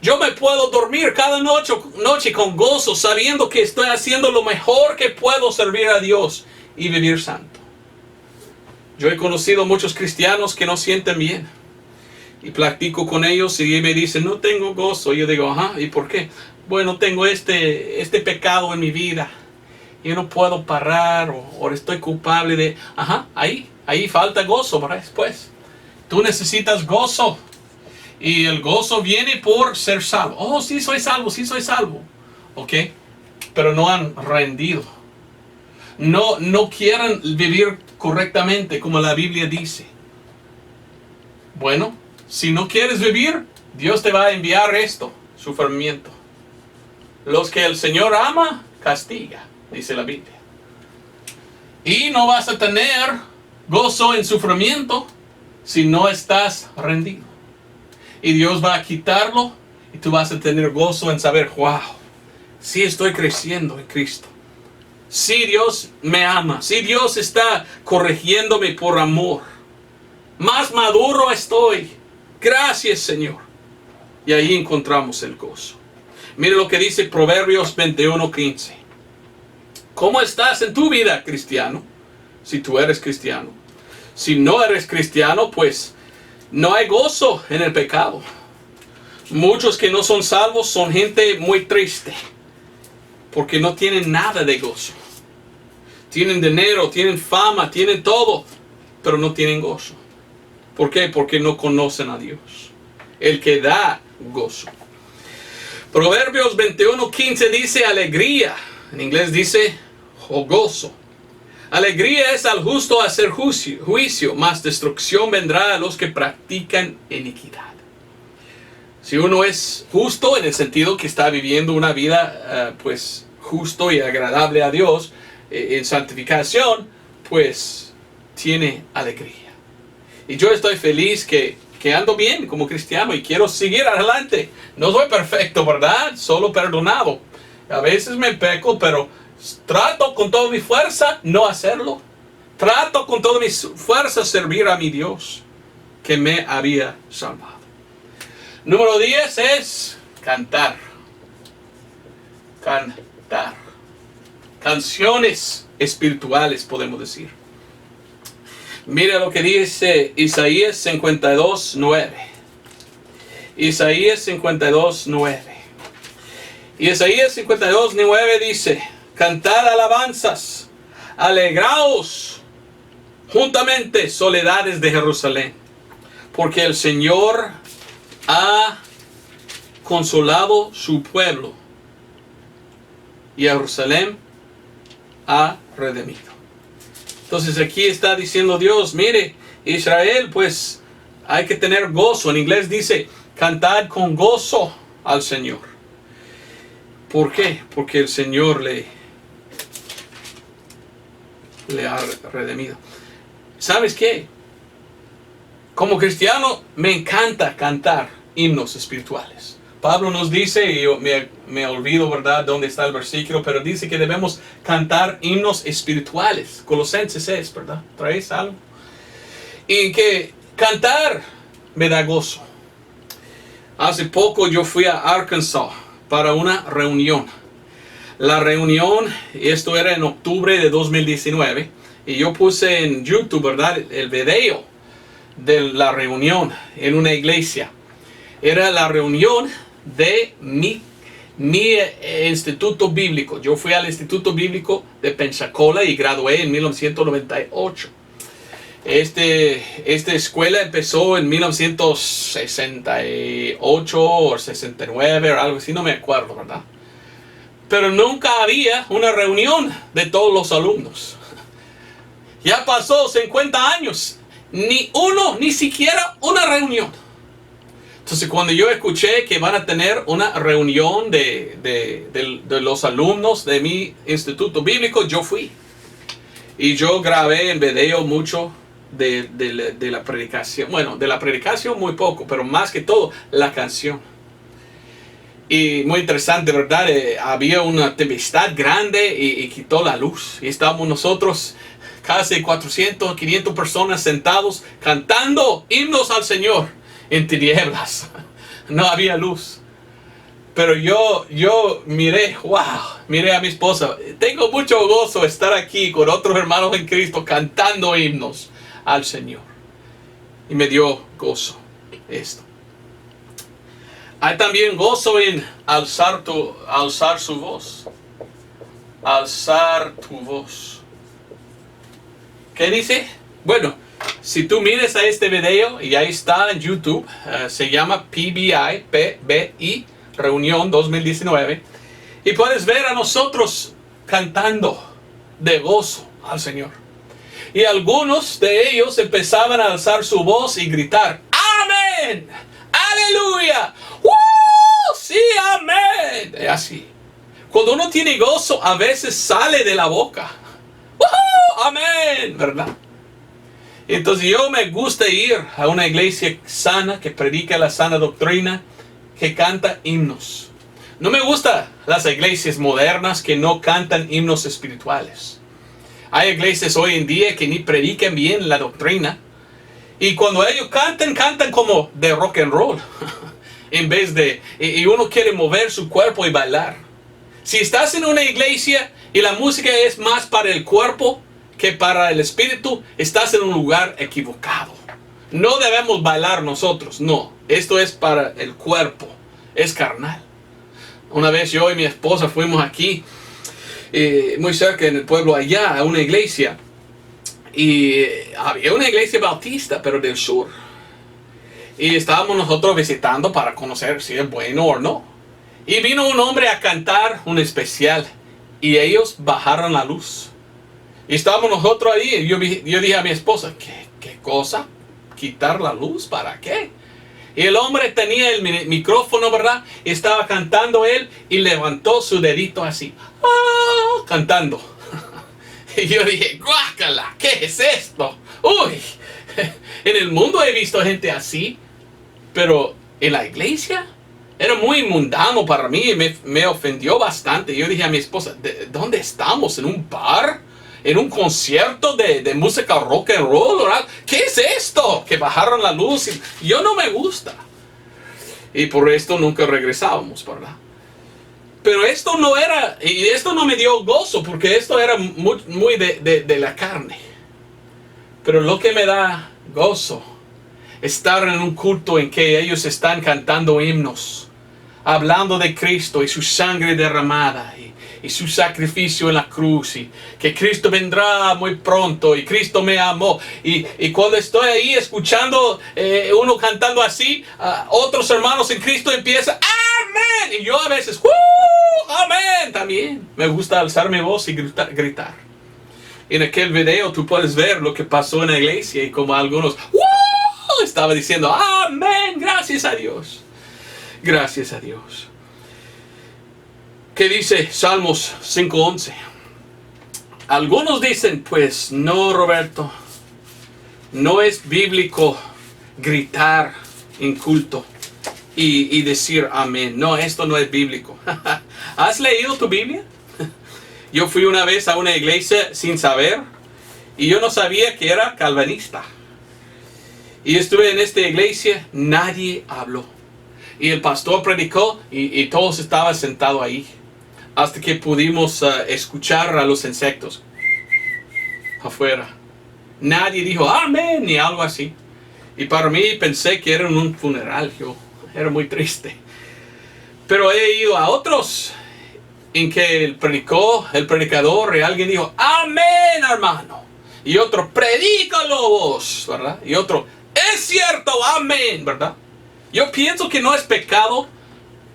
Yo me puedo dormir cada noche con gozo sabiendo que estoy haciendo lo mejor que puedo servir a Dios y vivir santo. Yo he conocido muchos cristianos que no sienten bien. Y platico con ellos y me dicen, no tengo gozo. Y yo digo, ajá, ¿y por qué? Bueno, tengo este pecado en mi vida. Yo no puedo parar o estoy culpable de... Ajá, ahí falta gozo para después. Tú necesitas gozo. Y el gozo viene por ser salvo. Oh, sí soy salvo. Ok, pero no han rendido. No quieren vivir correctamente como la Biblia dice. Bueno, si no quieres vivir, Dios te va a enviar esto, sufrimiento. Los que el Señor ama, castiga, dice la Biblia. Y no vas a tener gozo en sufrimiento si no estás rendido. Y Dios va a quitarlo y tú vas a tener gozo en saber, wow, sí estoy creciendo en Cristo. Sí, Dios me ama. Sí, Dios está corrigiéndome por amor. Más maduro estoy. Gracias, Señor. Y ahí encontramos el gozo. Mire lo que dice Proverbios 21:15. ¿Cómo estás en tu vida, cristiano? Si tú eres cristiano. Si no eres cristiano, pues no hay gozo en el pecado. Muchos que no son salvos son gente muy triste. Porque no tienen nada de gozo. Tienen dinero, tienen fama, tienen todo, pero no tienen gozo. ¿Por qué? Porque no conocen a Dios, el que da gozo. Proverbios 21:15 dice alegría. En inglés dice gozo. Alegría es al justo hacer juicio, mas destrucción vendrá a los que practican iniquidad. Si uno es justo en el sentido que está viviendo una vida pues justo y agradable a Dios, en santificación, pues tiene alegría. Y yo estoy feliz que ando bien como cristiano y quiero seguir adelante. No soy perfecto, ¿verdad? Solo perdonado. A veces me peco, pero trato con toda mi fuerza no hacerlo. Trato con toda mi fuerza servir a mi Dios que me había salvado. Número 10 es cantar. Cantar. canciones espirituales, podemos decir. Mira lo que dice Isaías 52:9. Isaías 52:9. Y Isaías 52:9 dice: cantad alabanzas, alegraos juntamente, soledades de Jerusalén, porque el Señor ha consolado su pueblo y a Jerusalén ha redimido. Entonces aquí está diciendo Dios, mire, Israel, pues hay que tener gozo. En inglés dice, cantad con gozo al Señor. ¿Por qué? Porque el Señor le ha redimido. ¿Sabes qué? Como cristiano me encanta cantar himnos espirituales. Pablo nos dice, y yo me olvido, ¿verdad?, dónde está el versículo, pero dice que debemos cantar himnos espirituales. Colosenses es, ¿verdad? ¿Traes algo? Y que cantar me da gozo. Hace poco yo fui a Arkansas para una reunión. La reunión, esto era en octubre de 2019, y yo puse en YouTube, ¿verdad?, el video de la reunión en una iglesia. Era la reunión de mi instituto bíblico. Yo fui al instituto bíblico de Pensacola y gradué en 1998. Esta escuela empezó en 1968 o 69 o algo así, no me acuerdo, ¿verdad? Pero nunca había una reunión de todos los alumnos. Ya pasó 50 años, ni siquiera una reunión. Entonces cuando yo escuché que van a tener una reunión de los alumnos de mi instituto bíblico, yo fui. Y yo grabé en video mucho de la predicación. Bueno, de la predicación muy poco, pero más que todo la canción. Y muy interesante, ¿verdad? Había una tempestad grande y quitó la luz. Y estábamos nosotros, casi 400, 500 personas sentados cantando himnos al Señor en tinieblas. No había luz. Pero yo miré a mi esposa. Tengo mucho gozo estar aquí con otros hermanos en Cristo cantando himnos al Señor. Y me dio gozo esto. Hay también gozo en alzar su voz. Alzar tu voz. ¿Qué dice? Bueno, si tú mires a este video, y ahí está en YouTube, se llama PBI, Reunión 2019, y puedes ver a nosotros cantando de gozo al Señor. Y algunos de ellos empezaban a alzar su voz y gritar, ¡Amén! ¡Aleluya! ¡Woo! ¡Sí, amén! Así. Cuando uno tiene gozo, a veces sale de la boca. ¡Woo! ¡Amén! ¿Verdad? Entonces yo me gusta ir a una iglesia sana, que predica la sana doctrina, que canta himnos. No me gustan las iglesias modernas que no cantan himnos espirituales. Hay iglesias hoy en día que ni predican bien la doctrina. Y cuando ellos cantan como de rock and roll. En vez de... Y uno quiere mover su cuerpo y bailar. Si estás en una iglesia y la música es más para el cuerpo que para el espíritu, estás en un lugar equivocado. No debemos bailar nosotros, no. Esto es para el cuerpo, es carnal. Una vez yo y mi esposa fuimos aquí, muy cerca en el pueblo allá, a una iglesia. Y había una iglesia bautista, pero del sur. Y estábamos nosotros visitando para conocer si es bueno o no. Y vino un hombre a cantar un especial. Y ellos bajaron la luz. Y estábamos nosotros ahí. Y yo dije a mi esposa, ¿qué cosa? ¿Quitar la luz? ¿Para qué? Y el hombre tenía el micrófono, ¿verdad? Y estaba cantando él y levantó su dedito así. ¡Ah! Cantando. Y yo dije, guácala, ¿qué es esto? Uy, en el mundo he visto gente así, pero en la iglesia era muy mundano para mí y me ofendió bastante. Yo dije a mi esposa, ¿dónde estamos? ¿En un bar? ¿En un concierto de música rock and roll? ¿Verdad? ¿Qué es esto? Que bajaron la luz. Yo no me gusta. Y por esto nunca regresábamos, ¿verdad? Pero esto no era, y esto no me dio gozo, porque esto era muy de la carne. Pero lo que me da gozo, estar en un culto en que ellos están cantando himnos, hablando de Cristo y su sangre derramada y su sacrificio en la cruz, y que Cristo vendrá muy pronto y Cristo me amó. Y cuando estoy ahí escuchando uno cantando así, otros hermanos en Cristo empiezan ¡amén! Y yo a veces ¡amén! También me gusta alzar mi voz y gritar. En aquel video tú puedes ver lo que pasó en la iglesia y como algunos estaba diciendo ¡amén! Gracias a Dios. Gracias a Dios. ¿Qué dice Salmos 5:11? Algunos dicen, pues no, Roberto, no es bíblico gritar en culto y decir amén. No, esto no es bíblico. ¿Has leído tu Biblia? Yo fui una vez a una iglesia sin saber y yo no sabía que era calvinista. Y estuve en esta iglesia, nadie habló. Y el pastor predicó y todos estaban sentados ahí. Hasta que pudimos escuchar a los insectos afuera. Nadie dijo amén ni algo así. Y para mí pensé que era un funeral. Yo era muy triste. Pero he ido a otros en que el predicador y alguien dijo amén, hermano. Y otro, predícalo vos, ¿verdad? Y otro, es cierto, amén, ¿verdad? Yo pienso que no es pecado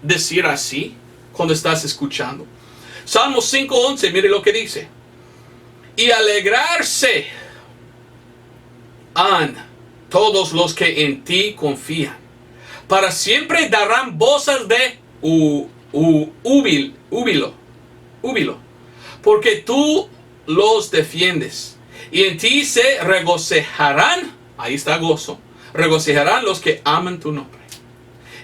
decir así cuando estás escuchando. Salmos 5:11, mire lo que dice. Y alegrarse han todos los que en ti confían. Para siempre darán voces de júbilo. Porque tú los defiendes. Y en ti se regocijarán. Ahí está gozo. Regocijarán los que aman tu nombre.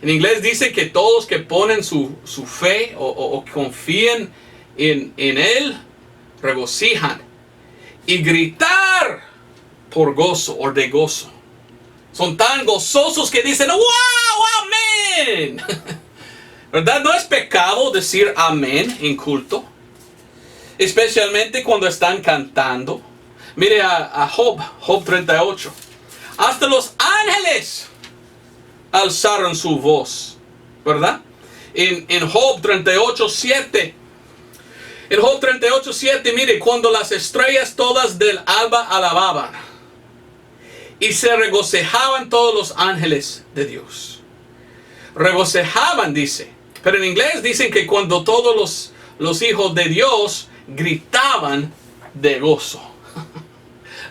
En inglés dice que todos que ponen su fe o confían en Él, regocijan. Y gritar por gozo o de gozo. Son tan gozosos que dicen, ¡wow! ¡Amén! ¿Verdad? No es pecado decir amén en culto. Especialmente cuando están cantando. Mire a Job 38. Hasta los ángeles alzaron su voz, ¿verdad? En Job 38:7. En Job 38:7, mire, cuando las estrellas todas del alba alababan y se regocijaban todos los ángeles de Dios. Regocijaban, dice. Pero en inglés dicen que cuando todos los hijos de Dios gritaban de gozo.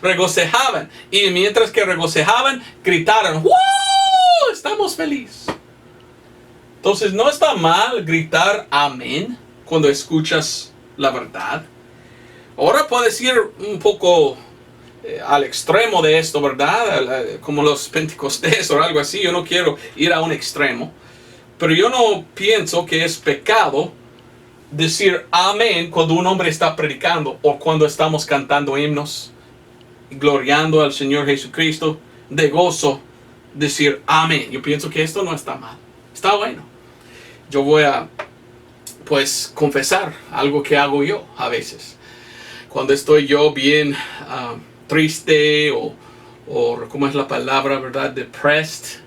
Regocijaban. Y mientras que regocijaban, gritaron, ¡wow! Estamos felices. Entonces no está mal gritar amén cuando escuchas la verdad. Ahora puedes ir un poco al extremo de esto, ¿verdad? Como los pentecostés o algo así. Yo no quiero ir a un extremo. Pero yo no pienso que es pecado decir amén cuando un hombre está predicando o cuando estamos cantando himnos, gloriando al Señor Jesucristo, de gozo, decir amén. Yo pienso que esto no está mal. Está bueno. Yo voy a, pues, confesar algo que hago yo a veces. Cuando estoy yo bien triste o ¿cómo es la palabra, verdad? Depressed,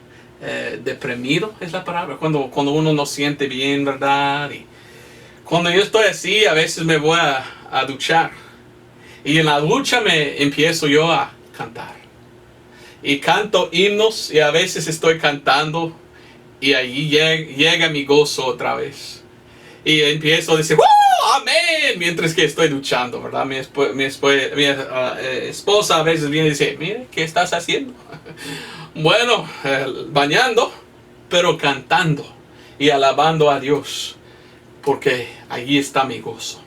deprimido es la palabra. Cuando uno no siente bien, ¿verdad? Y cuando yo estoy así, a veces me voy a duchar. Y en la ducha me empiezo yo a cantar. Y canto himnos y a veces estoy cantando y ahí llega mi gozo otra vez. Y empiezo a decir, ¡wow! ¡Amén! Mientras que estoy duchando, ¿verdad? Mi esposa a veces viene y dice, mire, ¿qué estás haciendo? Bueno, bañando, pero cantando y alabando a Dios. Porque allí está mi gozo.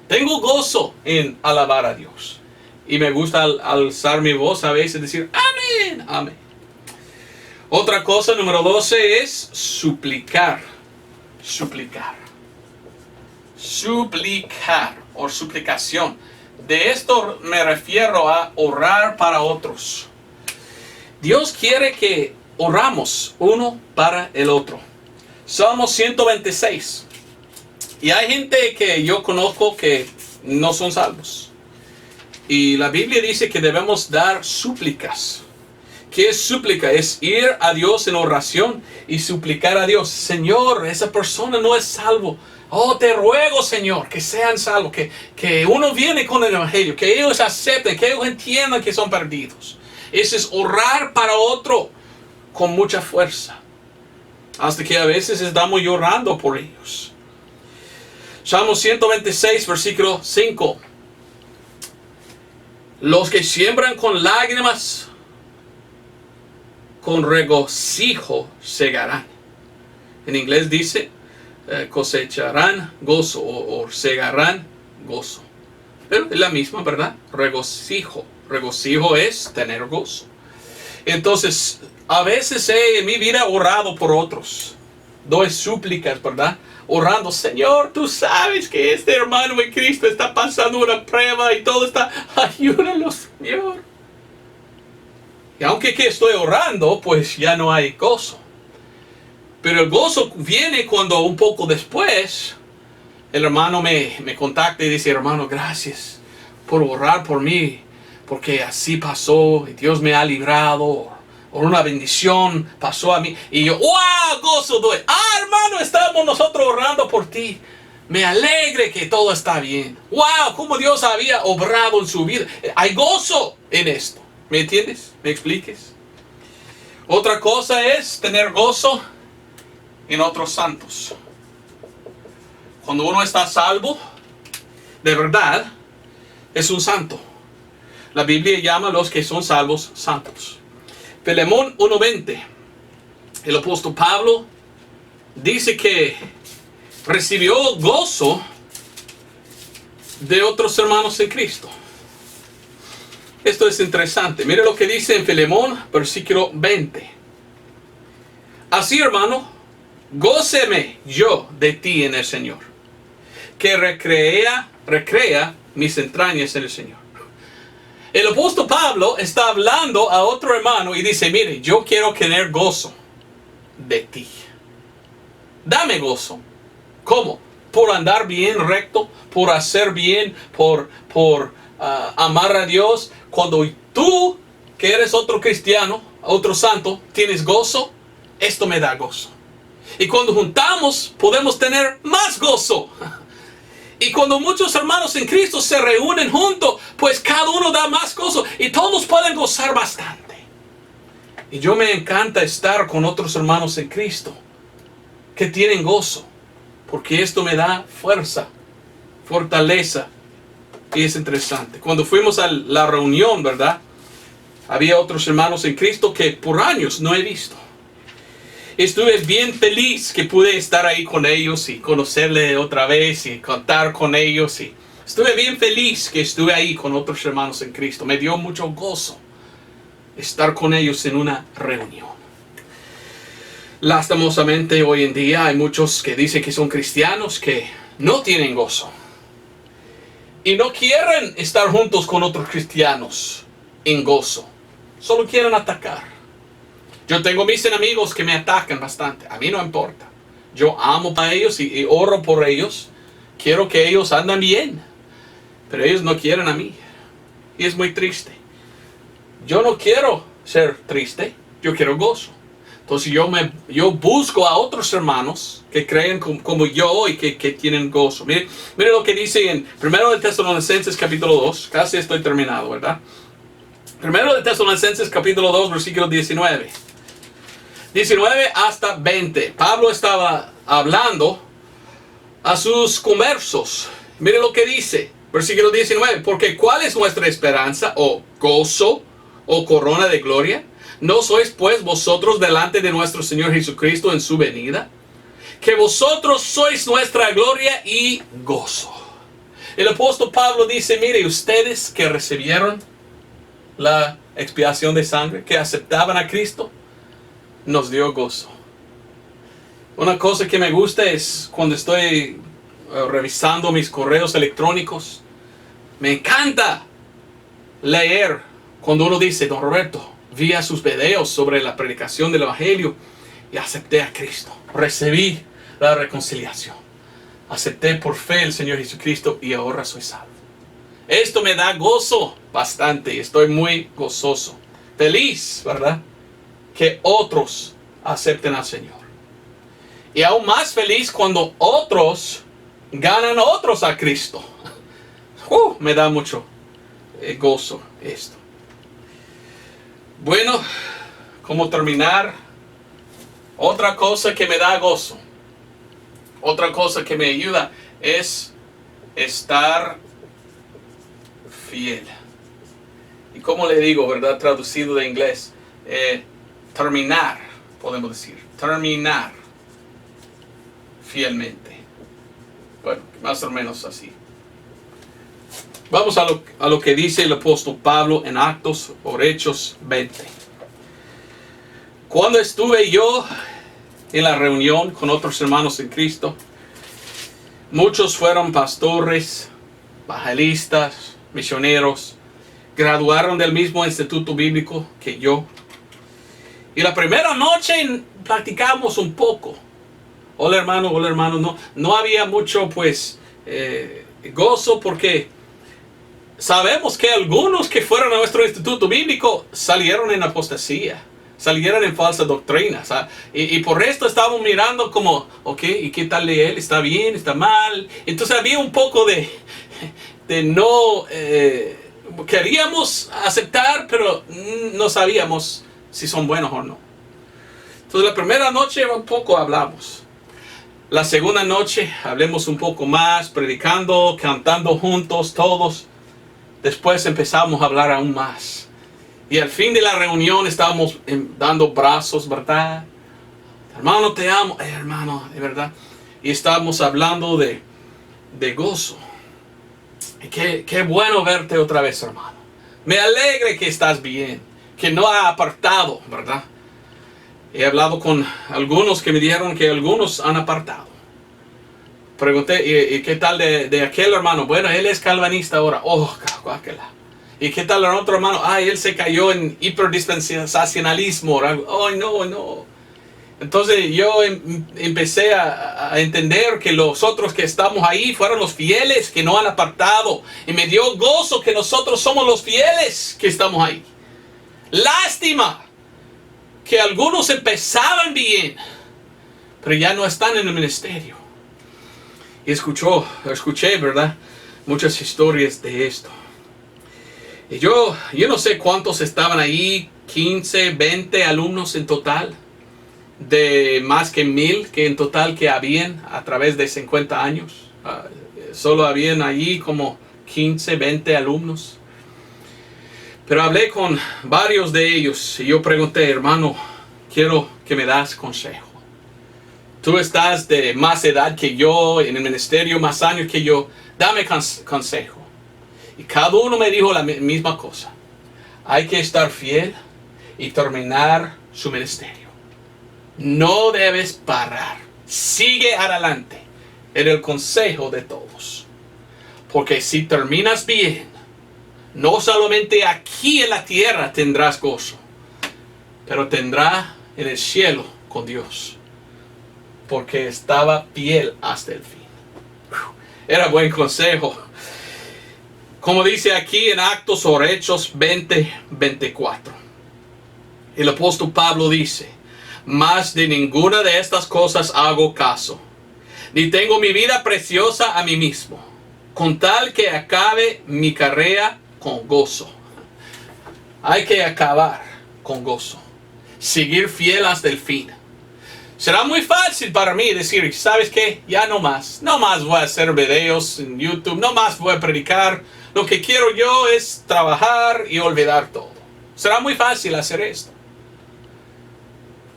Tengo gozo en alabar a Dios. Y me gusta alzar mi voz a veces y decir, amén, amén. Otra cosa, número 12, es suplicar. Suplicar. Suplicar o suplicación. De esto me refiero a orar para otros. Dios quiere que oramos uno para el otro. Salmo 126. Y hay gente que yo conozco que no son salvos. Y la Biblia dice que debemos dar súplicas. ¿Qué es súplica? Es ir a Dios en oración y suplicar a Dios. Señor, esa persona no es salvo. Oh, te ruego, Señor, que sean salvos. Que uno viene con el Evangelio. Que ellos acepten, que ellos entiendan que son perdidos. Eso es orar para otro con mucha fuerza. Hasta que a veces estamos llorando por ellos. Salmo 126, versículo 5. Los que siembran con lágrimas, con regocijo segarán. En inglés dice, cosecharán gozo o segarán gozo. Pero es la misma, ¿verdad? Regocijo. Regocijo es tener gozo. Entonces, a veces en mi vida he orado por otros. Doy súplicas, ¿verdad? Orando, Señor, tú sabes que este hermano en Cristo está pasando una prueba y todo está, ayúdalo, Señor. Y aunque que estoy orando, pues ya no hay gozo. Pero el gozo viene cuando un poco después el hermano me contacta y dice, hermano, gracias por orar por mí, porque así pasó y Dios me ha librado. Por una bendición pasó a mí. Y yo, ¡wow! Gozo doy. Hermano, estamos nosotros orando por ti. Me alegre que todo está bien. ¡Wow! Como Dios había obrado en su vida. Hay gozo en esto. ¿Me entiendes? ¿Me expliques? Otra cosa es tener gozo en otros santos. Cuando uno está salvo, de verdad, es un santo. La Biblia llama a los que son salvos santos. Filemón 1:20. El apóstol Pablo dice que recibió gozo de otros hermanos en Cristo. Esto es interesante. Mire lo que dice en Filemón, versículo 20. Así, hermano, góceme yo de ti en el Señor, que recrea mis entrañas en el Señor. El apóstol Pablo está hablando a otro hermano y dice, mire, yo quiero tener gozo de ti. Dame gozo. ¿Cómo? Por andar bien recto, por hacer bien, por amar a Dios. Cuando tú, que eres otro cristiano, otro santo, tienes gozo, esto me da gozo. Y cuando juntamos, podemos tener más gozo. Y cuando muchos hermanos en Cristo se reúnen juntos, pues cada uno da más gozo y todos pueden gozar bastante. Y yo me encanta estar con otros hermanos en Cristo que tienen gozo, porque esto me da fuerza, fortaleza. Y es interesante. Cuando fuimos a la reunión, ¿verdad? Había otros hermanos en Cristo que por años no he visto. Estuve bien feliz que pude estar ahí con ellos y conocerle otra vez y contar con ellos. Y estuve bien feliz que estuve ahí con otros hermanos en Cristo. Me dio mucho gozo estar con ellos en una reunión. Lastimosamente hoy en día hay muchos que dicen que son cristianos que no tienen gozo. Y no quieren estar juntos con otros cristianos en gozo. Solo quieren atacar. Yo tengo mis enemigos que me atacan bastante. A mí no importa. Yo amo a ellos y oro por ellos. Quiero que ellos anden bien. Pero ellos no quieren a mí. Y es muy triste. Yo no quiero ser triste. Yo quiero gozo. Entonces yo busco a otros hermanos que creen como yo y que tienen gozo. Mire lo que dice en 1 de Tesalonicenses capítulo 2. Casi estoy terminado, ¿verdad? 1 de Tesalonicenses capítulo 2 versículo 19. 19 hasta 20. Pablo estaba hablando a sus conversos. Mire lo que dice. Versículo 19. Porque ¿cuál es nuestra esperanza o gozo o corona de gloria? ¿No sois pues vosotros delante de nuestro Señor Jesucristo en su venida? Que vosotros sois nuestra gloria y gozo. El apóstol Pablo dice, mire, ustedes que recibieron la expiación de sangre, que aceptaban a Cristo, nos dio gozo. Una cosa que me gusta es cuando estoy revisando mis correos electrónicos, me encanta leer cuando uno dice, don Roberto, vi a sus videos sobre la predicación del Evangelio y acepté a Cristo. Recibí la reconciliación. acepté por fe el Señor Jesucristo y ahora soy salvo. Esto me da gozo bastante. Estoy muy gozoso. Feliz, ¿verdad? Que otros acepten al Señor. Y aún más feliz cuando otros ganan a otros a Cristo. Me da mucho gozo esto. Bueno, ¿cómo terminar? Otra cosa que me da gozo, otra cosa que me ayuda es estar fiel. Y como le digo, ¿verdad? Traducido de inglés, terminar, podemos decir, terminar fielmente. Bueno, más o menos así. Vamos a lo que dice el apóstol Pablo en Actos o Hechos 20. Cuando estuve yo en la reunión con otros hermanos en Cristo, muchos fueron pastores, evangelistas, misioneros, graduaron del mismo instituto bíblico que yo. Y la primera noche practicamos un poco. Hola hermano, no había mucho gozo porque sabemos que algunos que fueron a nuestro instituto bíblico salieron en apostasía, salieron en falsa doctrina. Y por esto estábamos mirando como, ok, ¿y qué tal de él? ¿Está bien? ¿Está mal? Entonces había un poco de no... queríamos aceptar, pero no sabíamos si son buenos o no. Entonces la primera noche un poco hablamos. La segunda noche hablemos un poco más, predicando, cantando juntos todos. Después empezamos a hablar aún más. Y al fin de la reunión estábamos dando brazos, ¿verdad? Hermano, te amo. Hermano, de verdad. Y estábamos hablando de gozo. Qué bueno verte otra vez, hermano. Me alegre que estás bien, que no ha apartado, ¿verdad? He hablado con algunos que me dijeron que algunos han apartado. Pregunté, ¿y qué tal de aquel hermano? Bueno, él es calvinista ahora. Oh, guácala. ¿Y qué tal el otro hermano? Él se cayó en hiperdispensacionalismo. Oh, no. Entonces yo empecé a entender que los otros que estamos ahí fueron los fieles que no han apartado. Y me dio gozo que nosotros somos los fieles que estamos ahí. Lástima que algunos empezaban bien, pero ya no están en el ministerio. Y escuché, ¿verdad? Muchas historias de esto. Y yo no sé cuántos estaban ahí, 15, 20 alumnos en total. De más que 1000 que en total que habían a través de 50 años. Solo habían allí como 15, 20 alumnos. Pero hablé con varios de ellos y yo pregunté, hermano, quiero que me das consejo. Tú estás de más edad que yo, en el ministerio más años que yo, dame consejo. Y cada uno me dijo la misma cosa. Hay que estar fiel y terminar su ministerio. No debes parar. Sigue adelante. Era el consejo de todos. Porque si terminas bien, no solamente aquí en la tierra tendrás gozo, pero tendrás en el cielo con Dios. Porque estaba fiel hasta el fin. Era buen consejo. Como dice aquí en Actos o Hechos 20:24. El apóstol Pablo dice: mas de ninguna de estas cosas hago caso, ni tengo mi vida preciosa a mí mismo, con tal que acabe mi carrera con gozo. Hay que acabar con gozo. Seguir fiel hasta el fin. Será muy fácil para mí decir, ¿sabes qué? Ya no más voy a hacer videos en YouTube, no más voy a predicar. Lo que quiero yo es trabajar y olvidar todo. Será muy fácil hacer esto.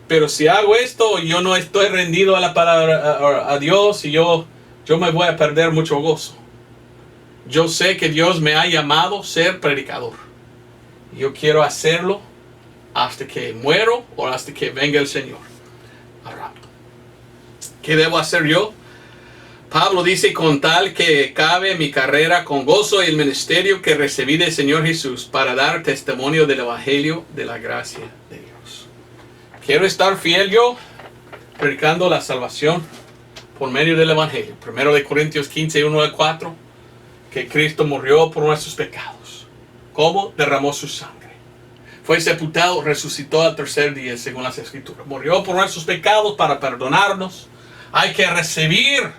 Pero si hago esto, yo no estoy rendido a la palabra a Dios y yo me voy a perder mucho gozo. Yo sé que Dios me ha llamado a ser predicador. Yo quiero hacerlo hasta que muero o hasta que venga el Señor. ¿Qué debo hacer yo? Pablo dice, con tal que acabe mi carrera con gozo y el ministerio que recibí del Señor Jesús para dar testimonio del Evangelio de la gracia de Dios. Quiero estar fiel yo, predicando la salvación por medio del Evangelio. Primero de Corintios 15, 1 al 4, que Cristo murió por nuestros pecados. ¿Cómo? Derramó su sangre. Fue sepultado, resucitó al tercer día, según las Escrituras. Murió por nuestros pecados para perdonarnos. Hay que recibir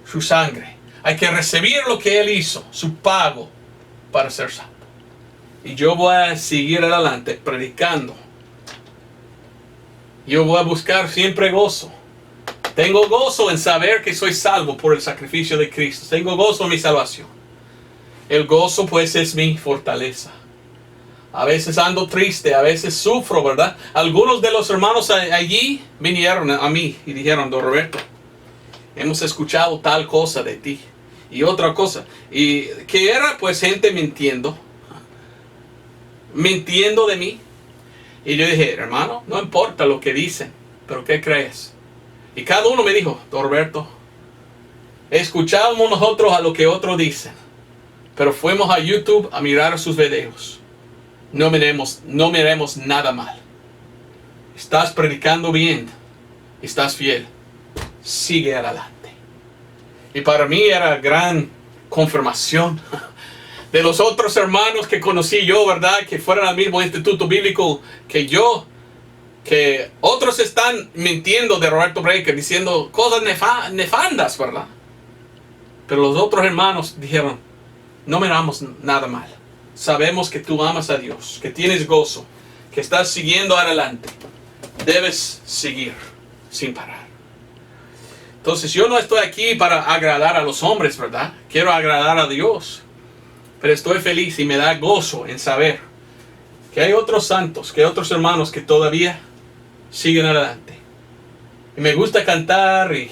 su sangre. Hay que recibir lo que Él hizo, su pago, para ser salvo. Y yo voy a seguir adelante predicando. Yo voy a buscar siempre gozo. Tengo gozo en saber que soy salvo por el sacrificio de Cristo. Tengo gozo en mi salvación. El gozo pues es mi fortaleza. A veces ando triste, a veces sufro, ¿verdad? Algunos de los hermanos allí vinieron a mí y dijeron: Don Roberto, hemos escuchado tal cosa de ti y otra cosa. Y que era pues gente mintiendo de mí. Y yo dije: hermano, no importa lo que dicen, pero ¿qué crees? Y cada uno me dijo: Don Roberto, escuchamos nosotros a lo que otros dicen, pero fuimos a YouTube a mirar sus videos. No miremos nada mal. Estás predicando bien. Estás fiel. Sigue adelante. Y para mí era gran confirmación de los otros hermanos que conocí yo, ¿verdad? Que fueron al mismo instituto bíblico que yo. Que otros están mintiendo de Roberto Breaker, diciendo cosas nefandas, ¿verdad? Pero los otros hermanos dijeron: no miramos nada mal. Sabemos que tú amas a Dios, que tienes gozo, que estás siguiendo adelante. Debes seguir sin parar. Entonces yo no estoy aquí para agradar a los hombres, ¿verdad? Quiero agradar a Dios. Pero estoy feliz y me da gozo en saber que hay otros santos, que hay otros hermanos que todavía siguen adelante. Y me gusta cantar y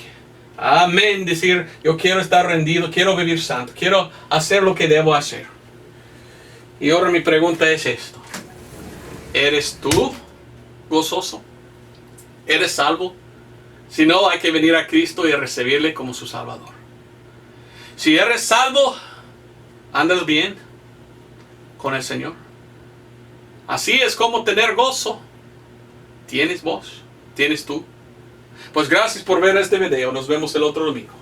amén, decir: yo quiero estar rendido, quiero vivir santo, quiero hacer lo que debo hacer. Y ahora mi pregunta es esto: ¿eres tú gozoso? ¿Eres salvo? Si no, hay que venir a Cristo y recibirle como su Salvador. Si eres salvo, ¿andas bien con el Señor? Así es como tener gozo. ¿Tienes vos? ¿Tienes tú? Pues gracias por ver este video. Nos vemos el otro domingo.